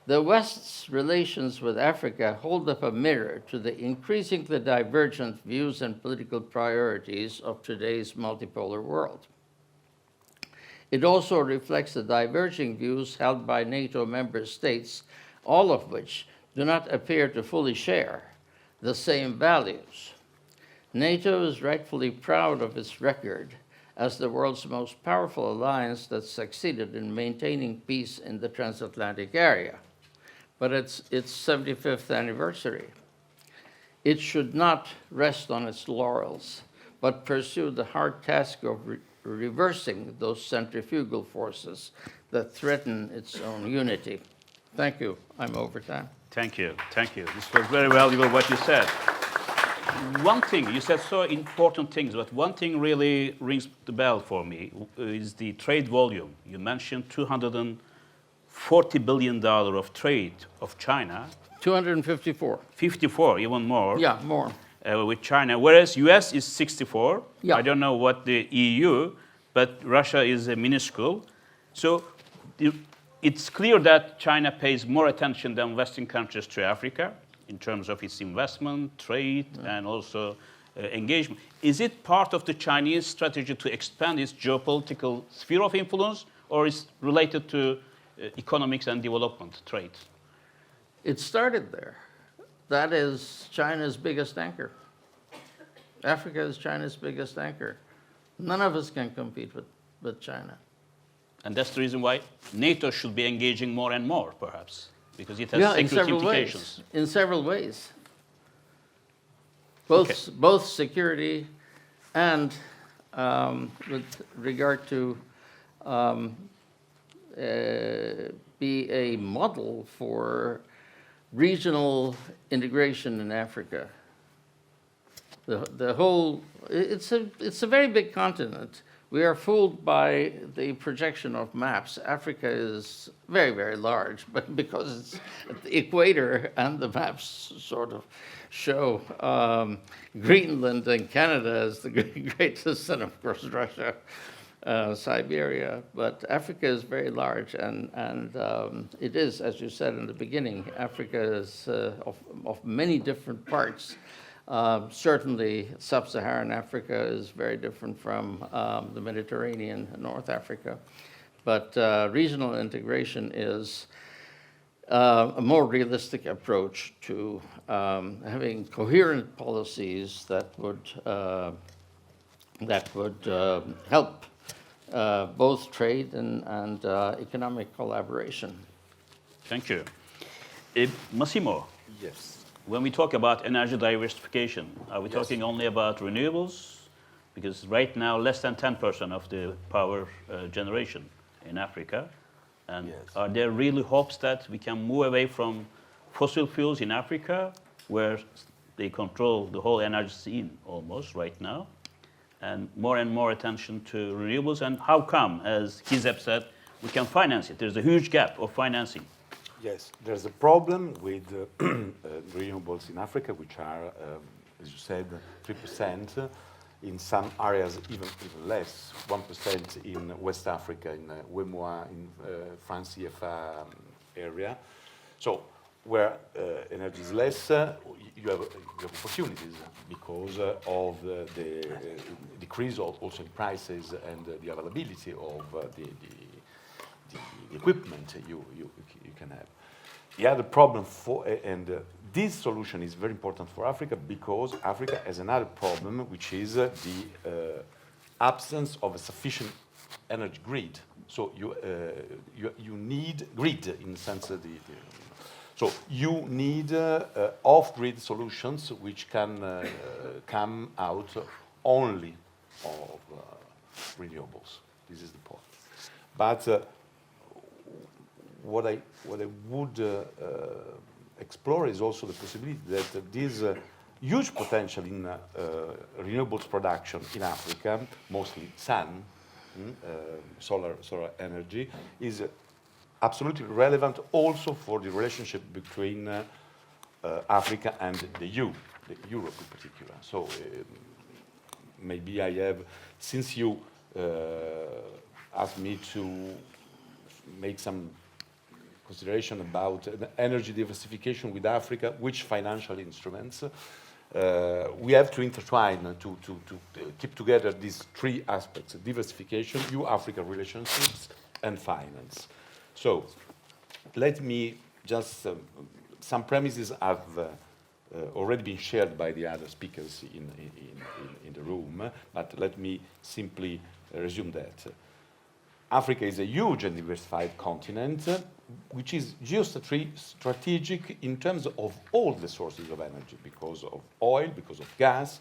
the West's relations with Africa hold up a mirror to the increasingly divergent views and political priorities of today's multipolar world. It also reflects the diverging views held by NATO member states, all of which do not appear to fully share the same values. NATO is rightfully proud of its record as the world's most powerful alliance that succeeded in maintaining peace in the transatlantic area. But it's its 75th anniversary. It should not rest on its laurels, but pursue the hard task of reversing those centrifugal forces that threaten its own unity. Thank you. I'm over time. Thank you. Thank you. This was very valuable what you said. One thing, you said so important things, but one thing really rings the bell for me is the trade volume. You mentioned $240 billion of trade of China. 254. 54, even more. Yeah, more. With China, whereas US is 64. Yeah. I don't know what the EU, but Russia is minuscule. So it's clear that China pays more attention than Western countries to Africa in terms of its investment, trade, and also engagement. Is it part of the Chinese strategy to expand its geopolitical sphere of influence, or is related to economics and development, trade? It started there. That is China's biggest anchor. Africa is China's biggest anchor. None of us can compete with China. And that's the reason why NATO should be engaging more and more, perhaps, because it has Yeah, in security several implications. ways. In several ways. Okay. Both security and with regard to be a model for regional integration in Africa. The whole, it's a very big continent. We are fooled by the projection of maps. Africa is very, very large, but because it's at the equator and the maps sort of show Greenland and Canada as the greatest, and of course Russia, Siberia. But Africa is very large, and it is, as you said in the beginning, Africa is of many different parts. Certainly, sub-Saharan Africa is very different from the Mediterranean and North Africa. But regional integration is a more realistic approach to having coherent policies that would help both trade and economic collaboration. Thank you. Massimo, Yes. when we talk about energy diversification, are we talking only about renewables? Because right now, less than 10% of the power generation in Africa. And Yes. are there really hopes that we can move away from fossil fuels in Africa, where they control the whole energy scene almost right now, and more attention to renewables? And how come, as Hizeb said, we can finance it? There's a huge gap of financing. Yes, there's a problem with renewables in Africa, which are, as you said, 3%. In some areas, even less, 1% in West Africa, in Wemois, in France CFA area. So where energy is less, you have opportunities because of the decrease also in prices and the availability of the equipment you can have. The other problem this solution is very important for Africa because Africa has another problem, which is the absence of a sufficient energy grid. So you need grid in the sense of so you need off-grid solutions which can come out only of renewables. This is the point. But what I would explore is also the possibility that this huge potential in renewables production in Africa, mostly sun, solar energy, is absolutely relevant also for the relationship between Africa and the Europe in particular. So maybe I have, since you asked me to make some consideration about energy diversification with Africa, which financial instruments, we have to intertwine to keep together these three aspects: diversification, EU-Africa relationships, and finance. So let me just, some premises have already been shared by the other speakers in the room, but let me simply resume that. Africa is a huge and diversified continent, which is geostrategic in terms of all the sources of energy, because of oil, because of gas,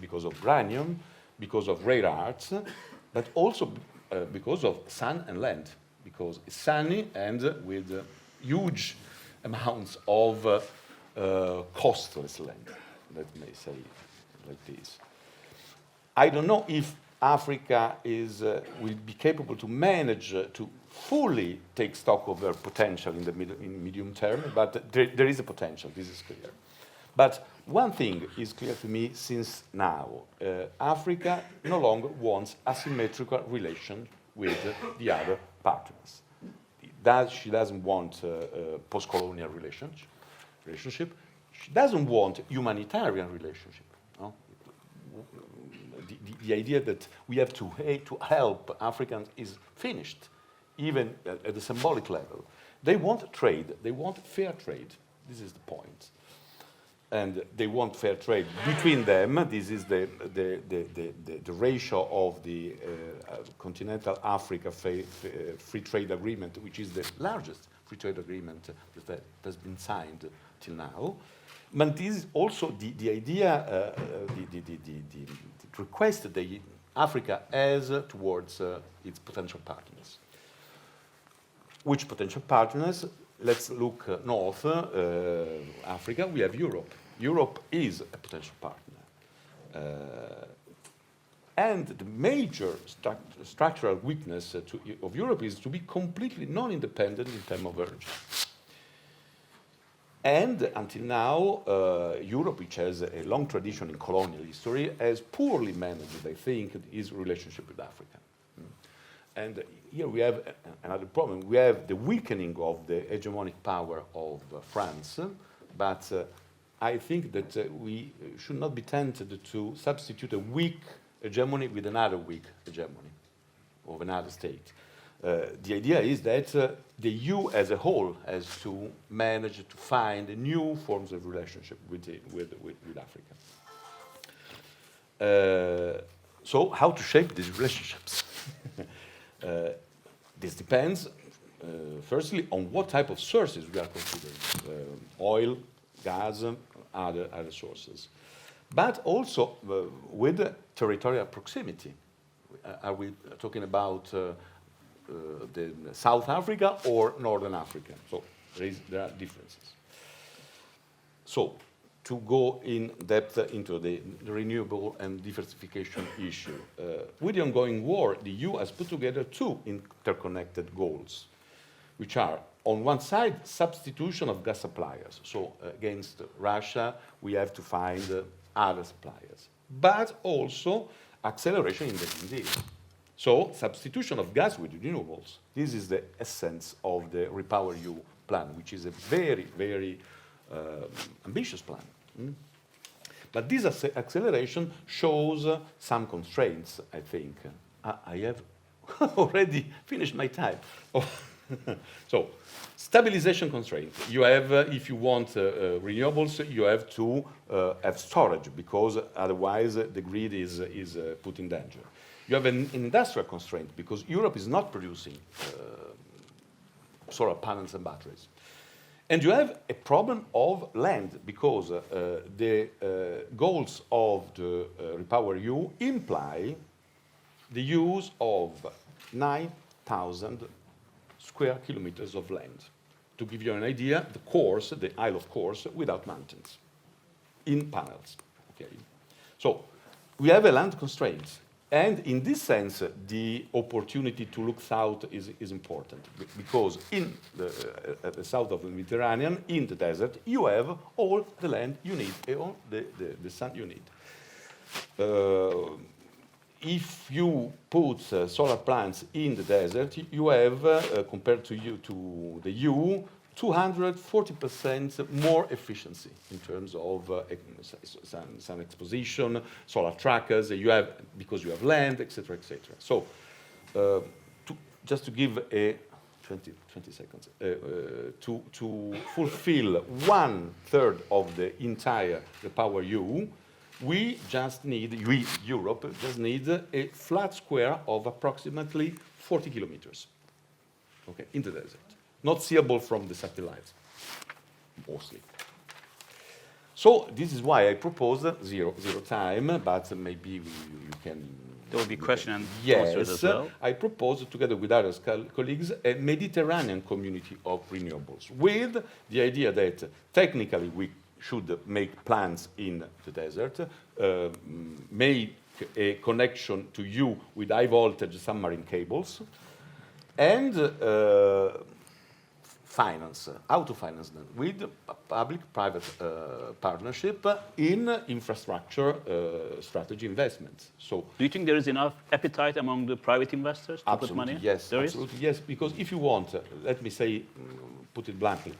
because of uranium, because of rare earths, but also because of sun and land, because it's sunny and with huge amounts of costless land, let me say like this. I don't know if Africa will be capable to manage to fully take stock of their potential in the medium term, but there is a potential, this is clear. But one thing is clear to me since now. Africa no longer wants asymmetrical relation with the other partners. She doesn't want post-colonial relationship. She doesn't want humanitarian relationship. No? The idea that we have to help Africans is finished, even at the symbolic level. They want trade. They want fair trade. This is the point. And they want fair trade between them. This is the ratio of the continental Africa free trade agreement, which is the largest free trade agreement that has been signed till now. But this is also the idea, the request that Africa has towards its potential partners. Which potential partners? Let's look north, Africa, we have Europe. Europe is a potential partner. And the major structural weakness of Europe is to be completely non-independent in terms of energy. And until now, Europe, which has a long tradition in colonial history, has poorly managed, I think, its relationship with Africa. And here we have another problem. We have the weakening of the hegemonic power of France, but I think that we should not be tempted to substitute a weak hegemony with another weak hegemony of another state. The idea is that the EU as a whole has to manage to find new forms of relationship with Africa. So how to shape these relationships? This depends, firstly, on what type of sources we are considering, oil, gas, other sources. But also with territorial proximity. Are we talking about the South Africa or Northern Africa? So there are differences. So to go in depth into the renewable and diversification issue. With the ongoing war, the EU has put together two interconnected goals, which are, on one side, substitution of gas suppliers. So against Russia, we have to find other suppliers. But also acceleration in the Green Deal. So substitution of gas with renewables. This is the essence of the REPowerEU plan, which is a very, very ambitious plan. But this acceleration shows some constraints, I think. I have already finished my time. So, stabilization constraints. You have, if you want renewables, you have to have storage, because otherwise the grid is put in danger. You have an industrial constraint, because Europe is not producing solar panels and batteries. And you have a problem of land, because the goals of the REPowerEU imply the use of 9,000 square kilometers of land. To give you an idea, the Course, the Isle of Course, without mountains, in panels. Okay. So we have a land constraint. And in this sense, the opportunity to look south is important, because in the south of the Mediterranean, in the desert, you have all the land you need, all the sun you need. If you put solar plants in the desert, you have, compared to the EU, 240% more efficiency in terms of sun exposition, solar trackers. You have, because you have land, etc., etc. So, just to give a 20 seconds, to fulfill 1/3 of the entire REPowerEU, Europe just needs a flat square of approximately 40 kilometers, okay, in the desert. Not seeable from the satellites, mostly. So this is why I proposed zero time, but maybe you can... There will be question and yes, answers as well. I proposed, together with other colleagues, a Mediterranean community of renewables, with the idea that technically we should make plants in the desert, make a connection to you with high voltage submarine cables, and finance, how to finance them? With a public-private partnership in infrastructure strategy investments. So, Do you think there is enough appetite among the private investors to put money? Yes, There absolutely yes. Because if you want, let me say, put it bluntly,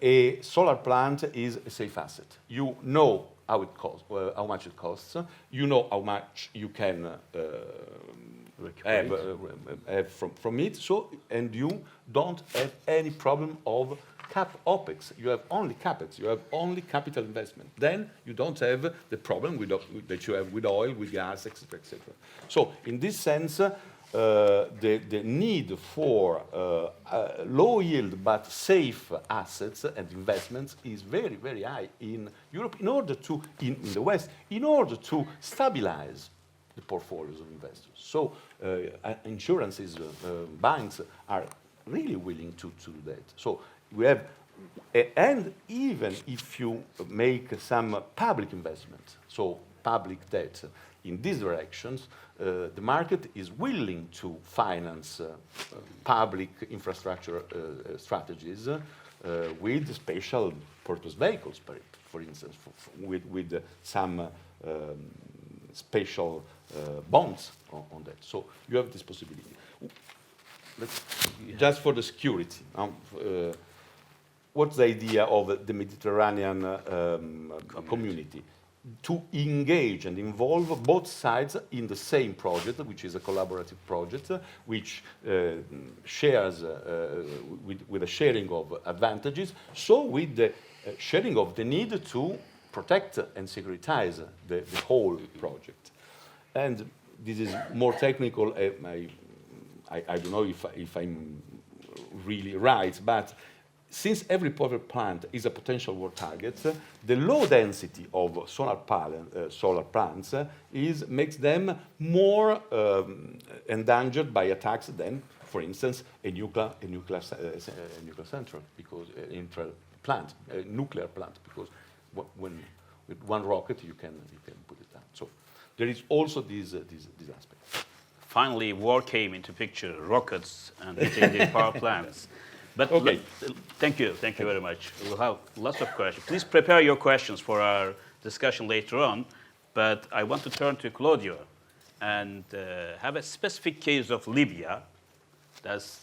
a solar plant is a safe asset. You know how it costs, how much it costs. You know how much you can have from it. So, and you don't have any problem of OPEX. You have only CAPEX. You have only capital investment. Then you don't have the problem that you have with oil, with gas, etc., etc. So, in this sense, the need for low yield but safe assets and investments is very, very high in Europe in order to, in the West, in order to stabilize the portfolios of investors. So insurances, banks are really willing to do that. So we have, and even if you make some public investment, so public debt in these directions, the market is willing to finance public infrastructure strategies with special purpose vehicles, for instance, with some special bonds on that. So you have this possibility. Just for the security, what's the idea of the Mediterranean community? To engage and involve both sides in the same project, which is a collaborative project, which shares with a sharing of advantages, so with the sharing of the need to protect and securitize the whole project. And this is more technical. I don't know if I'm really right, but since every power plant is a potential war target, the low density of solar plants makes them more endangered by attacks than, for instance, a nuclear central, because nuclear plant, because when with one rocket you can put it down. So there is also this aspect. Finally, war came into picture, rockets and hitting the power plants. But okay. Thank you very much. We'll have lots of questions. Please prepare your questions for our discussion later on. But I want to turn to Claudio and have a specific case of Libya. That's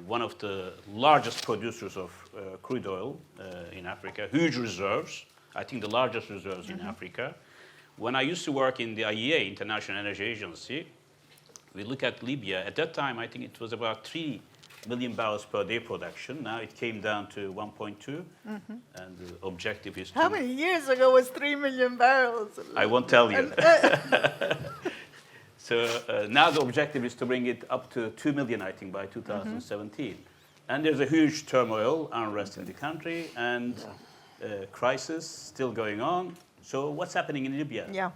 one of the largest producers of crude oil in Africa, huge reserves. I think the largest reserves in Africa. When I used to work in the IEA, International Energy Agency, we look at Libya. At that time, I think it was about 3 million barrels per day production. Now it came down to 1.2, and the objective is How many years ago was 3 million barrels? I won't tell you. So now the objective is to bring it up to 2 million, I think, by 2017. And there's a huge turmoil, unrest in the country, and crisis still going on. So what's happening in Libya? Yeah.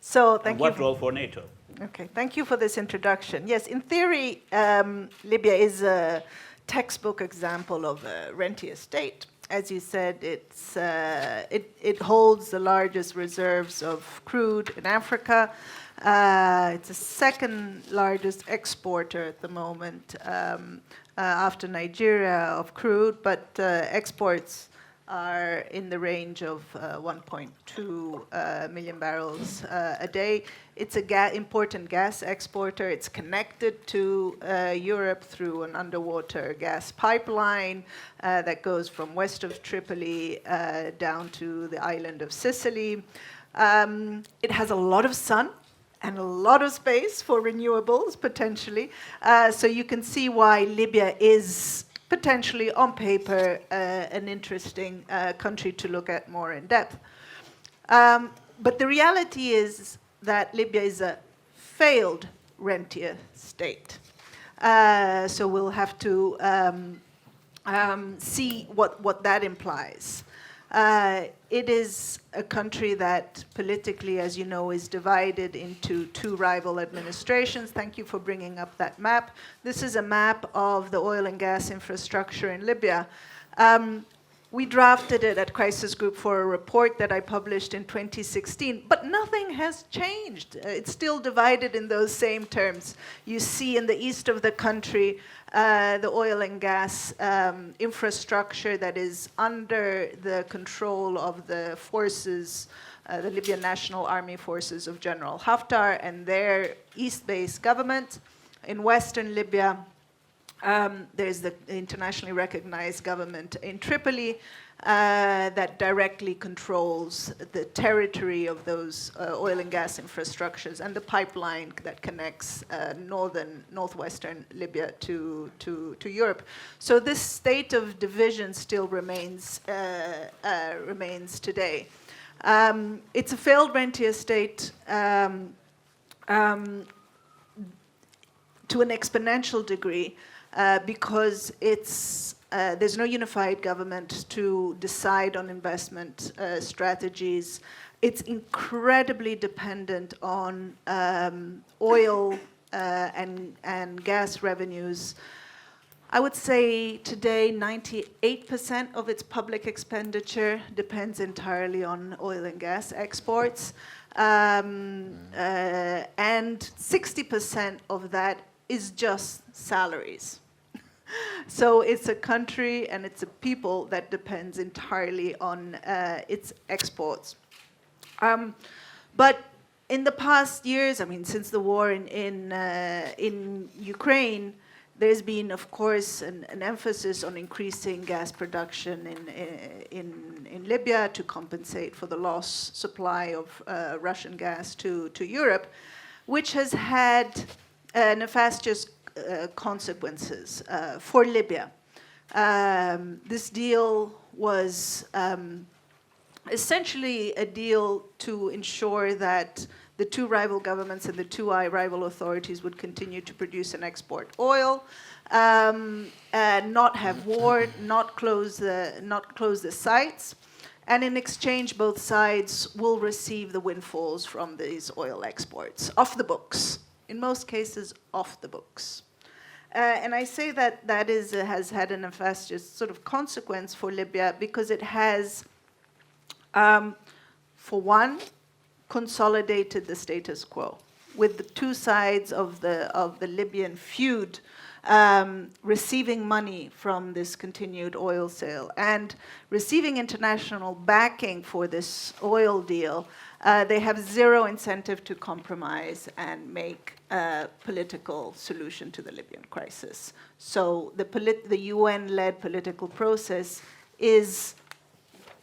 So thank you. What role for NATO? Okay, thank you for this introduction. Yes, in theory, Libya is a textbook example of a rentier state. As you said, it holds the largest reserves of crude in Africa. It's the second largest exporter at the moment after Nigeria of crude, but exports are in the range of 1.2 million barrels a day. It's an important gas exporter. It's connected to Europe through an underwater gas pipeline that goes from west of Tripoli down to the island of Sicily. It has a lot of sun and a lot of space for renewables, potentially. So you can see why Libya is potentially, on paper, an interesting country to look at more in depth. But the reality is that Libya is a failed rentier state. So we'll have to see what that implies. It is a country that politically, as you know, is divided into two rival administrations. Thank you for bringing up that map. This is a map of the oil and gas infrastructure in Libya. We drafted it at Crisis Group for a report that I published in 2016, but nothing has changed. It's still divided in those same terms. You see in the east of the country, the oil and gas infrastructure that is under the control of the forces, the Libyan National Army forces of General Haftar and their east-based government. In western Libya, there's the internationally recognized government in Tripoli that directly controls the territory of those oil and gas infrastructures and the pipeline that connects northwestern Libya to Europe. So this state of division still remains today. It's a failed rentier state to an exponential degree. Because there's no unified government to decide on investment strategies. It's incredibly dependent on oil and gas revenues. I would say today 98% of its public expenditure depends entirely on oil and gas exports. And 60% of that is just salaries. So it's a country and it's a people that depends entirely on its exports. But in the past years, I mean, since the war in Ukraine, there's been, of course, an emphasis on increasing gas production in Libya to compensate for the lost supply of Russian gas to Europe, which has had nefarious consequences for Libya. This deal was essentially a deal to ensure that the two rival governments and the two rival authorities would continue to produce and export oil, not have war, not close the sites, and in exchange, both sides will receive the windfalls from these oil exports off the books. In most cases, off the books. And I say that has had an nefarious sort of consequence for Libya because it has, for one, consolidated the status quo, with the two sides of the Libyan feud receiving money from this continued oil sale and receiving international backing for this oil deal. They have zero incentive to compromise and make a political solution to the Libyan crisis. So the UN-led political process is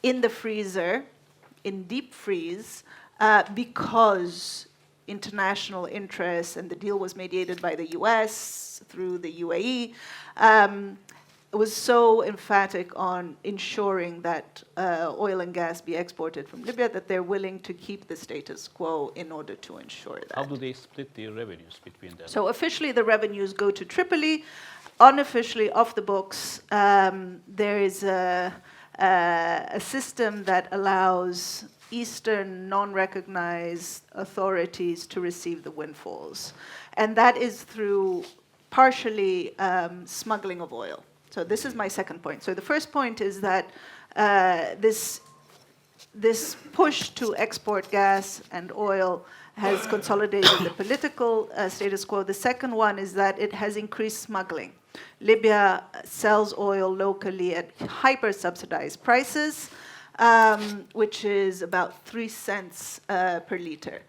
in the freezer, in deep freeze, because international interests, and the deal was mediated by the US through the UAE, was so emphatic on ensuring that oil and gas be exported from Libya that they're willing to keep the status quo in order to ensure that. How do they split the revenues between them? So officially the revenues go to Tripoli. Unofficially, off the books, there is a system that allows Eastern non-recognized authorities to receive the windfalls. And that is through partially smuggling of oil. So this is my second point. So the first point is that this push to export gas and oil has consolidated the political status quo. The second one is that it has increased smuggling. Libya sells oil locally at hyper-subsidized prices, which is about 3 cents per liter.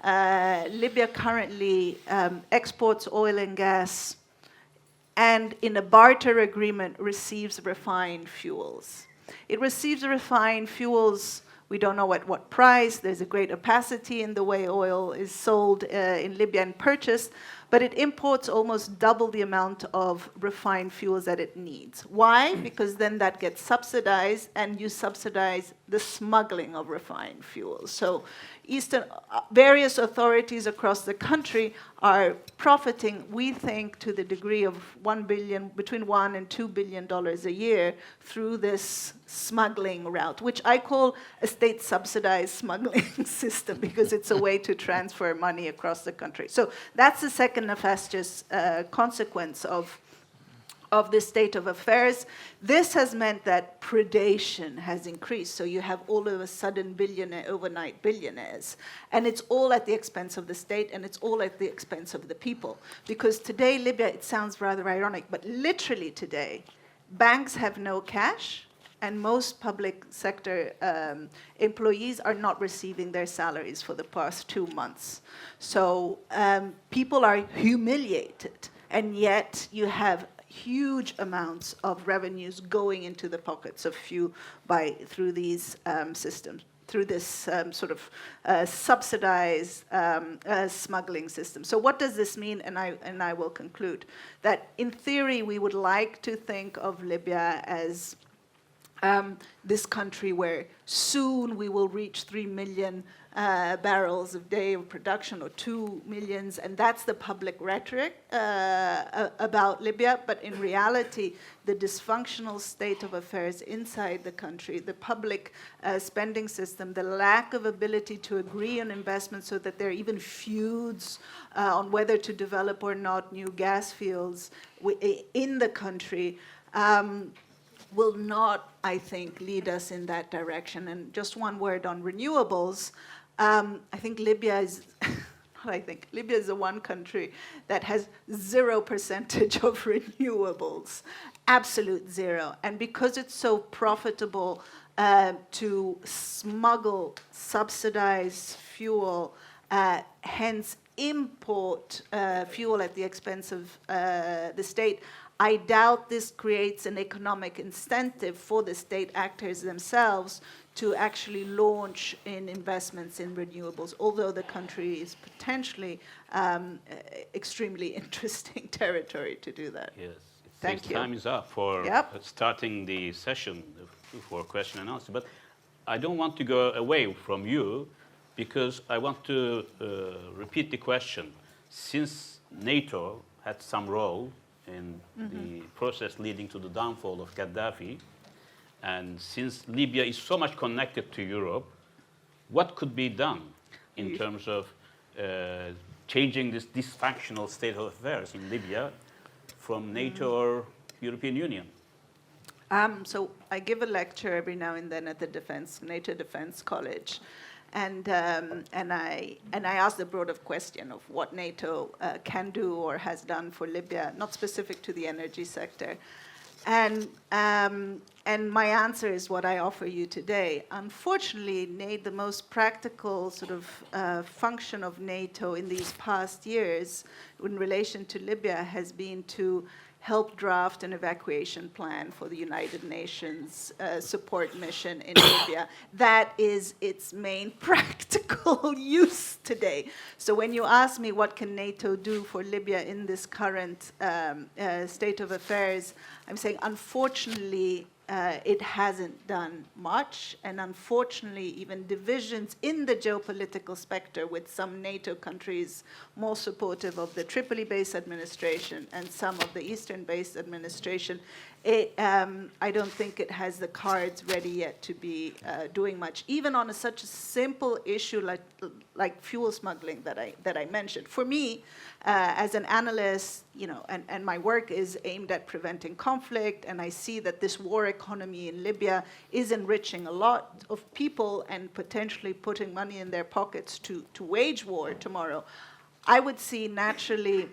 Libya currently exports oil and gas and in a barter agreement receives refined fuels. It receives refined fuels, we don't know at what price, there's a great opacity in the way oil is sold in Libya and purchased, but it imports almost double the amount of refined fuels that it needs. Why? Because then that gets subsidized and you subsidize the smuggling of refined fuels. So various authorities across the country are profiting, we think, to the degree of between $1 and $2 billion a year through this smuggling route, which I call a state-subsidized smuggling system because it's a way to transfer money across the country. So that's the second nefarious consequence of of this state of affairs. This has meant that predation has increased. So you have all of a sudden overnight billionaires. And it's all at the expense of the state, and it's all at the expense of the people. Because today, Libya, it sounds rather ironic, but literally today, banks have no cash, and most public sector employees are not receiving their salaries for the past 2 months. So people are humiliated, and yet you have huge amounts of revenues going into the pockets of few through these systems, through this sort of subsidized smuggling system. So what does this mean? And I will conclude that in theory we would like to think of Libya as this country where soon we will reach 3 million barrels a day of production, or 2 million, and that's the public rhetoric about Libya. But in reality, the dysfunctional state of affairs inside the country, the public spending system, the lack of ability to agree on investments, so that there are even feuds on whether to develop or not new gas fields in the country, will not, I think, lead us in that direction. And just one word on renewables. I think Libya is, Libya is the one country that has 0% of renewables, absolute zero. And because it's so profitable to smuggle subsidized fuel, hence import fuel at the expense of the state, I doubt this creates an economic incentive for the state actors themselves to actually launch in investments in renewables, although the country is potentially extremely interesting territory to do that. Yes. Thank you. Time is up for starting the session for question and answer. But I don't want to go away from you, because I want to repeat the question. Since NATO had some role in the process leading to the downfall of Gaddafi, and since Libya is so much connected to Europe, what could be done in terms of changing this dysfunctional state of affairs in Libya from NATO or European Union? So I give a lecture every now and then at the NATO Defense College. And I ask the broader question of what NATO can do or has done for Libya, not specific to the energy sector. And my answer is what I offer you today. Unfortunately, the most practical sort of function of NATO in these past years in relation to Libya has been to help draft an evacuation plan for the United Nations support mission in Libya. That is its main practical use today. So when you ask me what can NATO do for Libya in this current state of affairs, I'm saying unfortunately it hasn't done much, and unfortunately even divisions in the geopolitical spectrum, with some NATO countries more supportive of the Tripoli-based administration and some of the Eastern-based administration, I don't think it has the cards ready yet to be doing much, even on such a simple issue like fuel smuggling that I mentioned. For me, as an analyst, and my work is aimed at preventing conflict, and I see that this war economy in Libya is enriching a lot of people and potentially putting money in their pockets to wage war tomorrow. I would see naturally,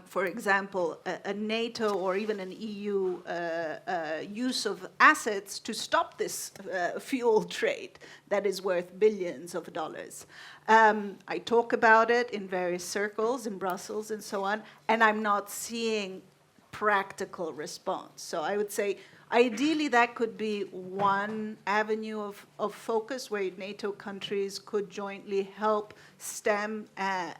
for example, a NATO or even an EU use of assets to stop this fuel trade that is worth billions of dollars. I talk about it in various circles in Brussels and so on, and I'm not seeing practical response. So I would say ideally that could be one avenue of focus where NATO countries could jointly help stem and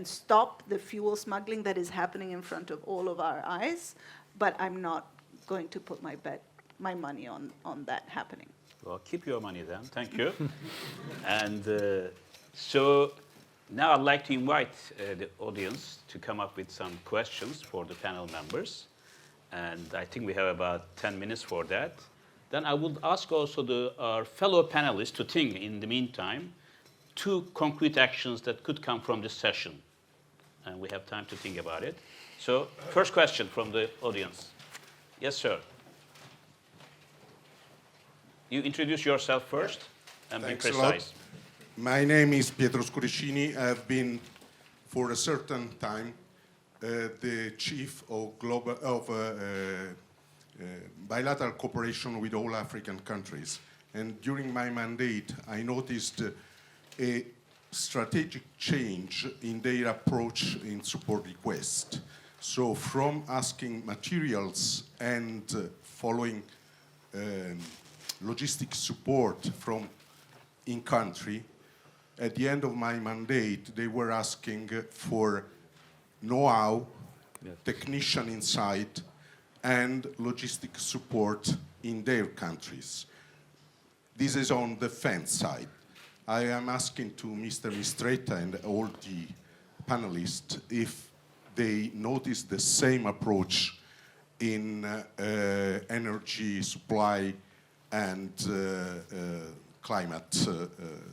stop the fuel smuggling that is happening in front of all of our eyes. But I'm not going to put my money on that happening. Well, keep your money then. Thank you. And so now I'd like to invite the audience to come up with some questions for the panel members. And I think we have about 10 minutes for that. Then I would ask also our fellow panelists to think, in the meantime, 2 concrete actions that could come from this session. And we have time to think about it. So, first question from the audience. Yes, sir. You introduce yourself first and Thanks be a lot. precise. My name is Pietro Scuricini. I've been, for a certain time, the chief of bilateral cooperation with all African countries. And during my mandate, I noticed a strategic change in their approach in support request. So from asking materials and following logistic support from in-country, at the end of my mandate, they were asking for know-how, technician insight, and logistic support in their countries. This is on the defense side. I am asking to Mr. Mistretta and all the panelists if they notice the same approach in energy supply and climate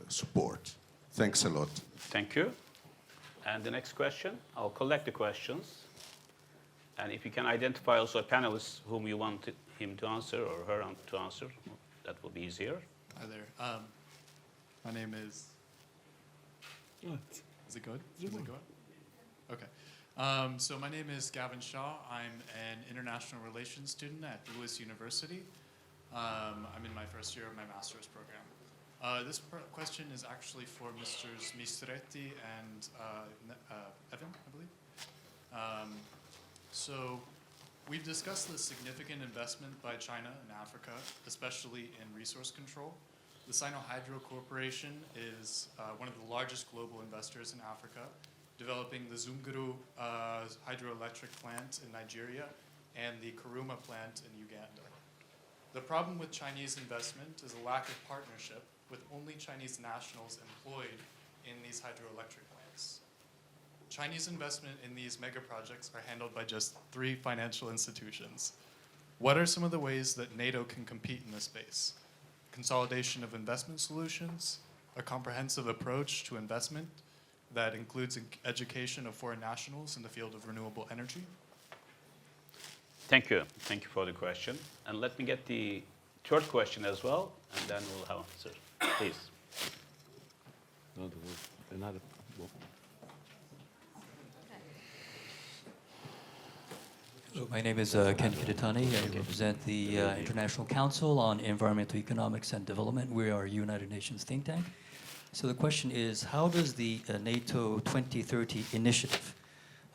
support. Thanks a lot. Thank you. And the next question, I'll collect the questions. And if you can identify also a panelist whom you want him to answer or her to answer, that will be easier. Hi there. My name is... Is it good? Is it going? Okay. So my name is Gavin Shaw. I'm an international relations student at Lewis University. I'm in my first year of my master's program. This question is actually for Mrs. Mistretti and Evan, I believe. So we've discussed the significant investment by China in Africa, especially in resource control. The Sino-Hydro Corporation is one of the largest global investors in Africa, developing the Zunguru hydroelectric plant in Nigeria and the Karuma plant in Uganda. The problem with Chinese investment is a lack of partnership with only Chinese nationals employed in these hydroelectric plants. Chinese investment in these mega projects are handled by just 3 financial institutions. What are some of the ways that NATO can compete in this space? Consolidation of investment solutions, a comprehensive approach to investment that includes education of foreign nationals in the field of renewable energy. Thank you. Thank you for the question. And let me get the third question as well, and then we'll have answer. Please. Another. My name is Ken Kitatani. I represent the International Council on Environmental Economics and Development. We are a United Nations think tank. So the question is, how does the NATO 2030 initiative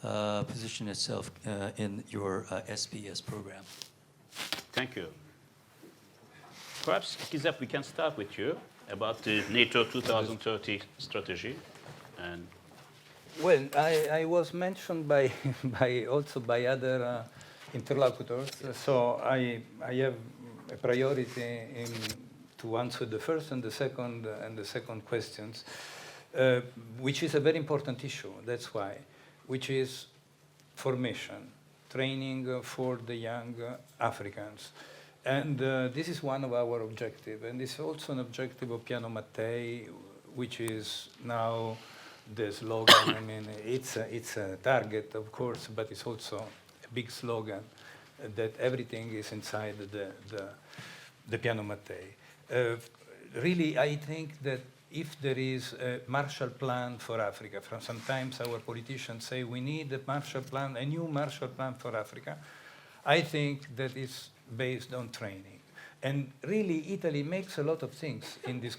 position itself in your SPS program? Thank you. Perhaps, Gizep, we can start with you about the NATO 2030 strategy. And Well, I was mentioned by, also by other interlocutors, so I have a priority to answer the first and the second questions, which is a very important issue. That's why, which is formation, training for the young Africans. And this is one of our objectives, and it's also an objective of Piano Mattei, which is now the slogan. I mean, it's a target, of course, but it's also a big slogan that everything is inside the Piano Mattei. Really, I think that if there is a Marshall Plan for Africa, sometimes our politicians say we need a Marshall Plan, a new Marshall Plan for Africa. I think that it's based on training. And really, Italy makes a lot of things in this,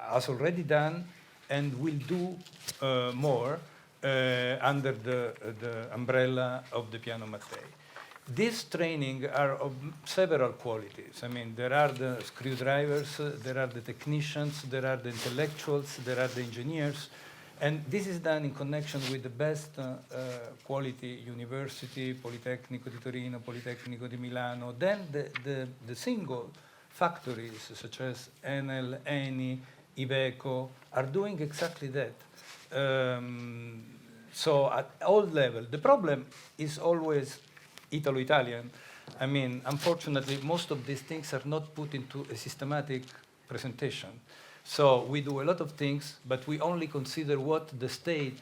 has already done, and will do more under the umbrella of the Piano Mattei. This training are of several qualities. I mean, there are the screwdrivers, there are the technicians, there are the intellectuals, there are the engineers, and this is done in connection with the best quality university, Politecnico di Torino, Politecnico di Milano, then the single factories such as Enel, Eni, Iveco are doing exactly that. So at all levels, the problem is always Italo-Italian. I mean, unfortunately, most of these things are not put into a systematic presentation. So we do a lot of things, but we only consider what the state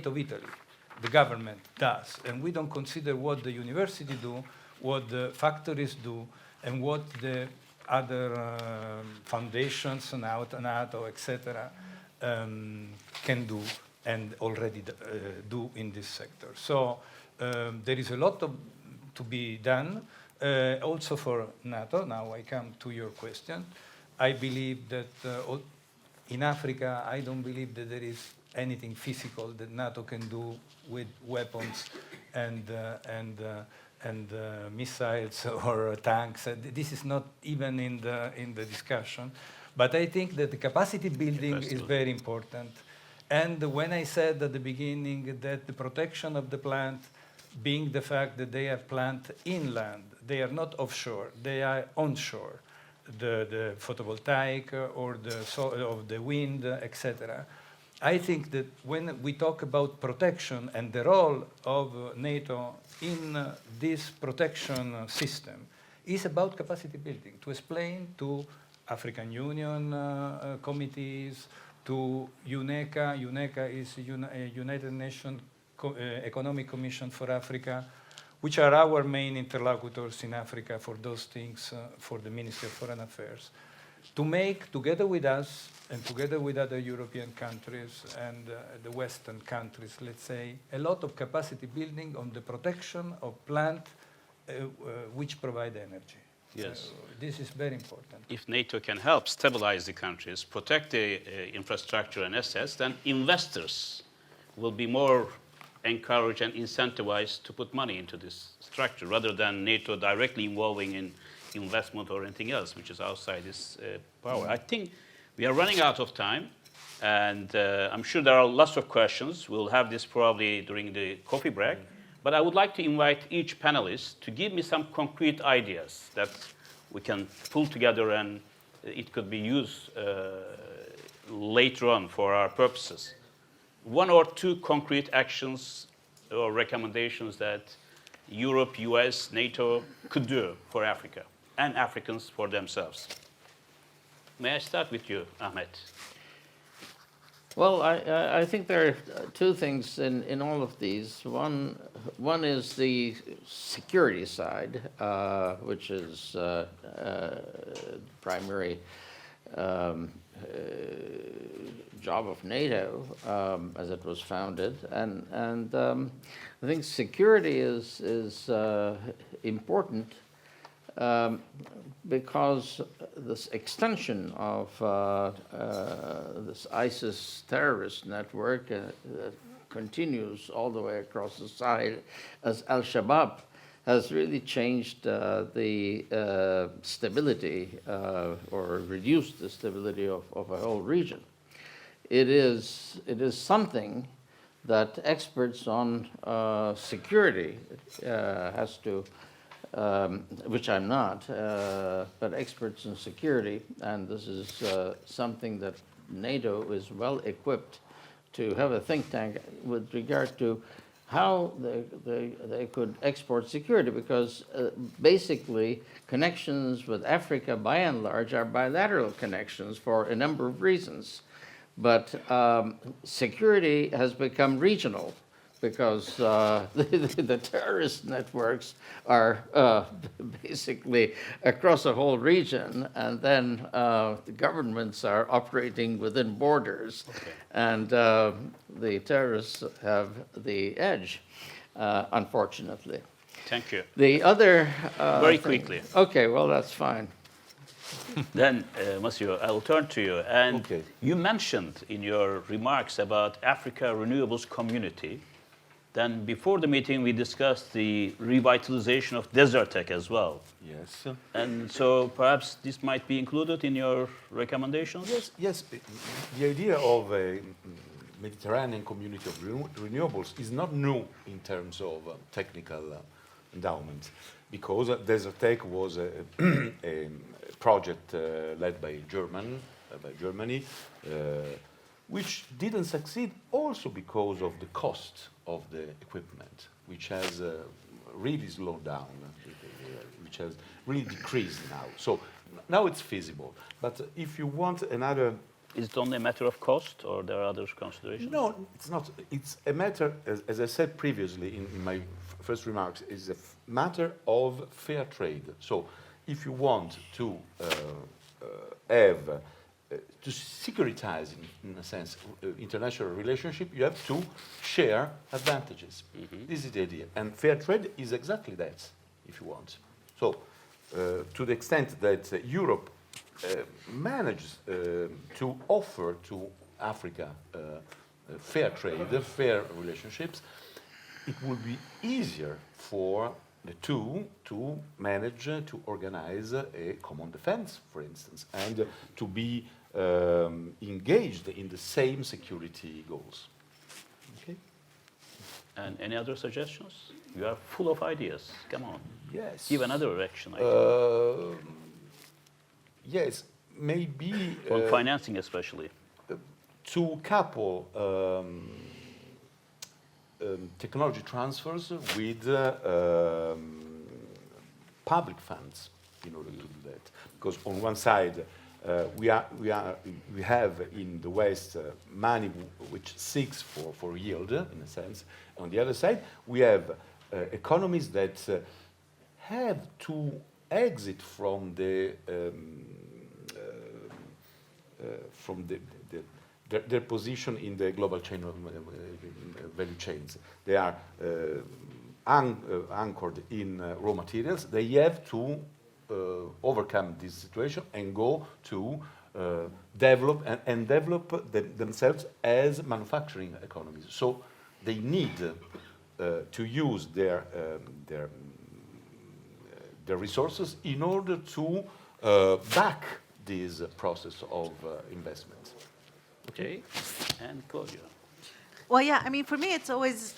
of Italy the government does, and we don't consider what the university do, what the factories do, and what the other foundations, NATO, etc., can do and already do in this sector. So there is a lot to be done, also for NATO. Now I come to your question. I believe that in Africa, I don't believe that there is anything physical that NATO can do with weapons and missiles or tanks. This is not even in the discussion. But I think that the capacity building is very important. And when I said at the beginning that the protection of the plant, being the fact that they are plant inland, they are not offshore, they are onshore, the photovoltaic or the wind, etc. I think that when we talk about protection and the role of NATO in this protection system is about capacity building, to explain to African Union committees, to UNECA. UNECA is United Nations Economic Commission for Africa, which are our main interlocutors in Africa for those things, for the Ministry of Foreign Affairs, to make, together with us and together with other European countries and the Western countries, let's say, a lot of capacity building on the protection of plants which provide energy. Yes. This is very important. If NATO can help stabilize the countries, protect the infrastructure and assets, then investors will be more encouraged and incentivized to put money into this structure rather than NATO directly involving in investment or anything else, which is outside this power. I think we are running out of time, and I'm sure there are lots of questions. We'll have this probably during the coffee break. But I would like to invite each panelist to give me some concrete ideas that we can pull together and it could be used later on for our purposes. One or two concrete actions or recommendations that Europe, US, NATO could do for Africa and Africans for themselves. May I start with you, Ahmet? Well, I think there are two things in all of these. One is the security side, which is primary job of NATO as it was founded, and I think security is important. Because this extension of this ISIS terrorist network continues all the way across the Sahel, as Al-Shabaab has really changed the stability or reduced the stability of a whole region. It is something that experts on security has to which I'm not, but experts in security, and this is something that NATO is well equipped to have a think tank with regard to how they could export security, because basically connections with Africa by and large are bilateral connections for a number of reasons. But security has become regional, because the terrorist networks are basically across a whole region, and then the governments are operating within borders, and the terrorists have the edge, unfortunately. Thank you. The other very quickly. Okay, well, that's fine. Then, Monsieur, I will turn to you. And you mentioned in your remarks about Africa Renewables Community. Then before the meeting, we discussed the revitalization of Desertec as well. Yes. And so perhaps this might be included in your recommendations? Yes. The idea of a Mediterranean community of renewables is not new in terms of technical endowment, because Desertec was a project led by Germany, which didn't succeed also because of the cost of the equipment, which has really slowed down, which has really decreased now. So now it's feasible. But if you want another Is it only a matter of cost, or there are other considerations? No, it's not. It's a matter, as I said previously in my first remarks, is a matter of fair trade. So if you want to to securitize, in a sense, international relationship, you have to share advantages. This is the idea. And fair trade is exactly that, if you want. So to the extent that Europe manages to offer to Africa fair trade, fair relationships, it will be easier for the two to manage, to organize a common defense, for instance, and to be engaged in the same security goals. Okay? And any other suggestions? You are full of ideas. Come on. Yes. Give another direction. Yes, maybe On financing, especially. to couple technology transfers with public funds in order to do that. Because on one side, we have in the West money which seeks for yield, in a sense. On the other side, we have economies that have to exit from their position in the global chain of value chains. They are anchored in raw materials. They have to overcome this situation and go to develop themselves as manufacturing economies. So they need to use their resources in order to back this process of investment. Okay. And Claudia. Well, yeah, I mean, for me, it's always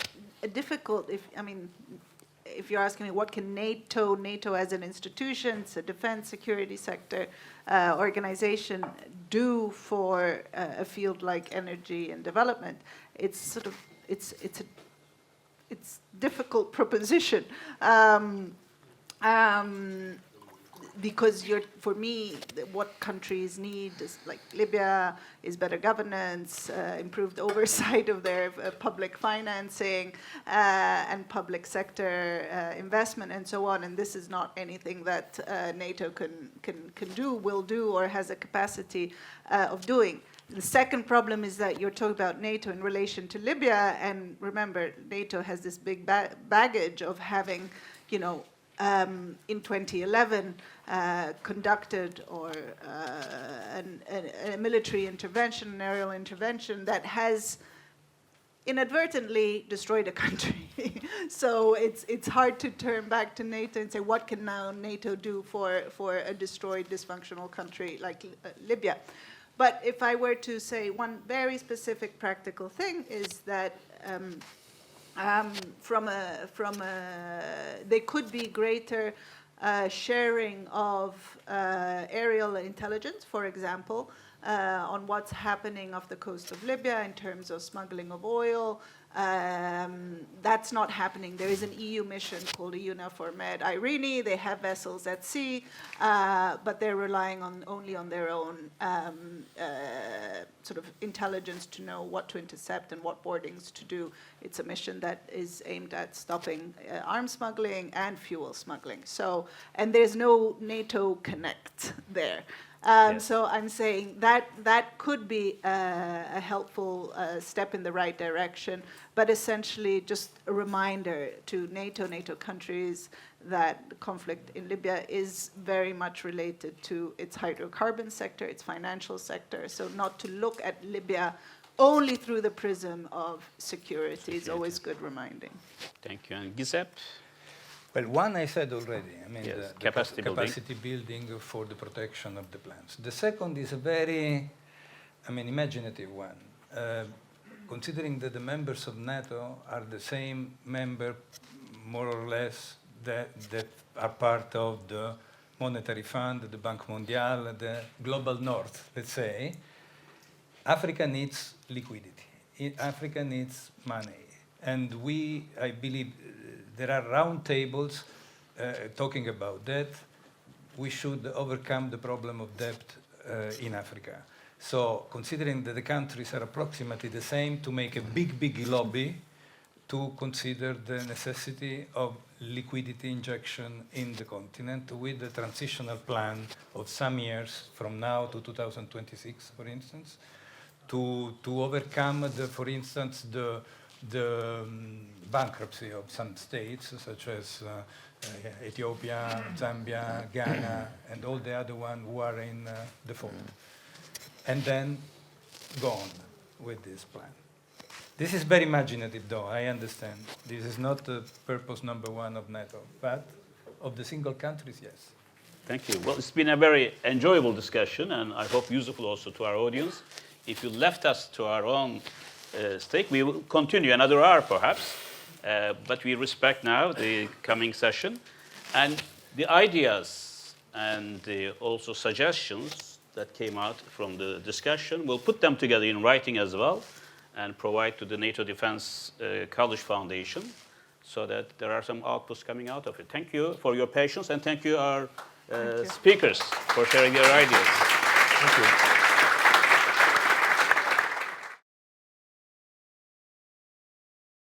difficult if you're asking me what can NATO as an institution, it's a defense security sector organization, do for a field like energy and development. It's a difficult proposition. Because for me, what countries need is like Libya is better governance, improved oversight of their public financing and public sector investment and so on. And this is not anything that NATO can do, will do, or has a capacity of doing. The second problem is that you're talking about NATO in relation to Libya, and remember, NATO has this big baggage of having, in 2011, conducted a military intervention, an aerial intervention that has inadvertently destroyed a country. So it's hard to turn back to NATO and say, what can now NATO do for a destroyed, dysfunctional country like Libya? But if I were to say one very specific practical thing is that there could be greater sharing of aerial intelligence, for example, on what's happening off the coast of Libya in terms of smuggling of oil. That's not happening. There is an EU mission called EUNAVFOR Med Irene. They have vessels at sea, but they're relying only on their own sort of intelligence to know what to intercept and what boardings to do. It's a mission that is aimed at stopping arms smuggling and fuel smuggling. So, and there's no NATO connect there. Yes. So I'm saying that could be a helpful step in the right direction, but essentially just a reminder to NATO countries that the conflict in Libya is very much related to its hydrocarbon sector, its financial sector. So not to look at Libya only through the prism of security is always good reminding. Thank you. And Giuseppe? Well, one I said already, Yes, the capacity building. capacity building for the protection of the plants. The second is a very, imaginative one. Considering that the members of NATO are the same member, more or less, that are part of the Monetary Fund, the Banque Mondiale, the Global North, let's say, Africa needs liquidity. Africa needs money. And I believe, there are round tables talking about debt. We should overcome the problem of debt in Africa. So considering that the countries are approximately the same, to make a big lobby to consider the necessity of liquidity injection in the continent with a transitional plan of some years from now to 2026, for instance, to overcome, for instance, the bankruptcy of some states, such as Ethiopia, Zambia, Ghana, and all the other ones who are in default. And then go on with this plan. This is very imaginative, though, I understand. This is not the purpose number one of NATO, but of the single countries, yes. Thank you. Well, it's been a very enjoyable discussion, and I hope useful also to our audience. If you left us to our own stake, we will continue another hour, perhaps, but we respect now the coming session. And the ideas and also suggestions that came out from the discussion, we'll put them together in writing as well, and provide to the NATO Defense College Foundation so that there are some outputs coming out of it. Thank you for your patience, and thank you our speakers for sharing their ideas. Thank you.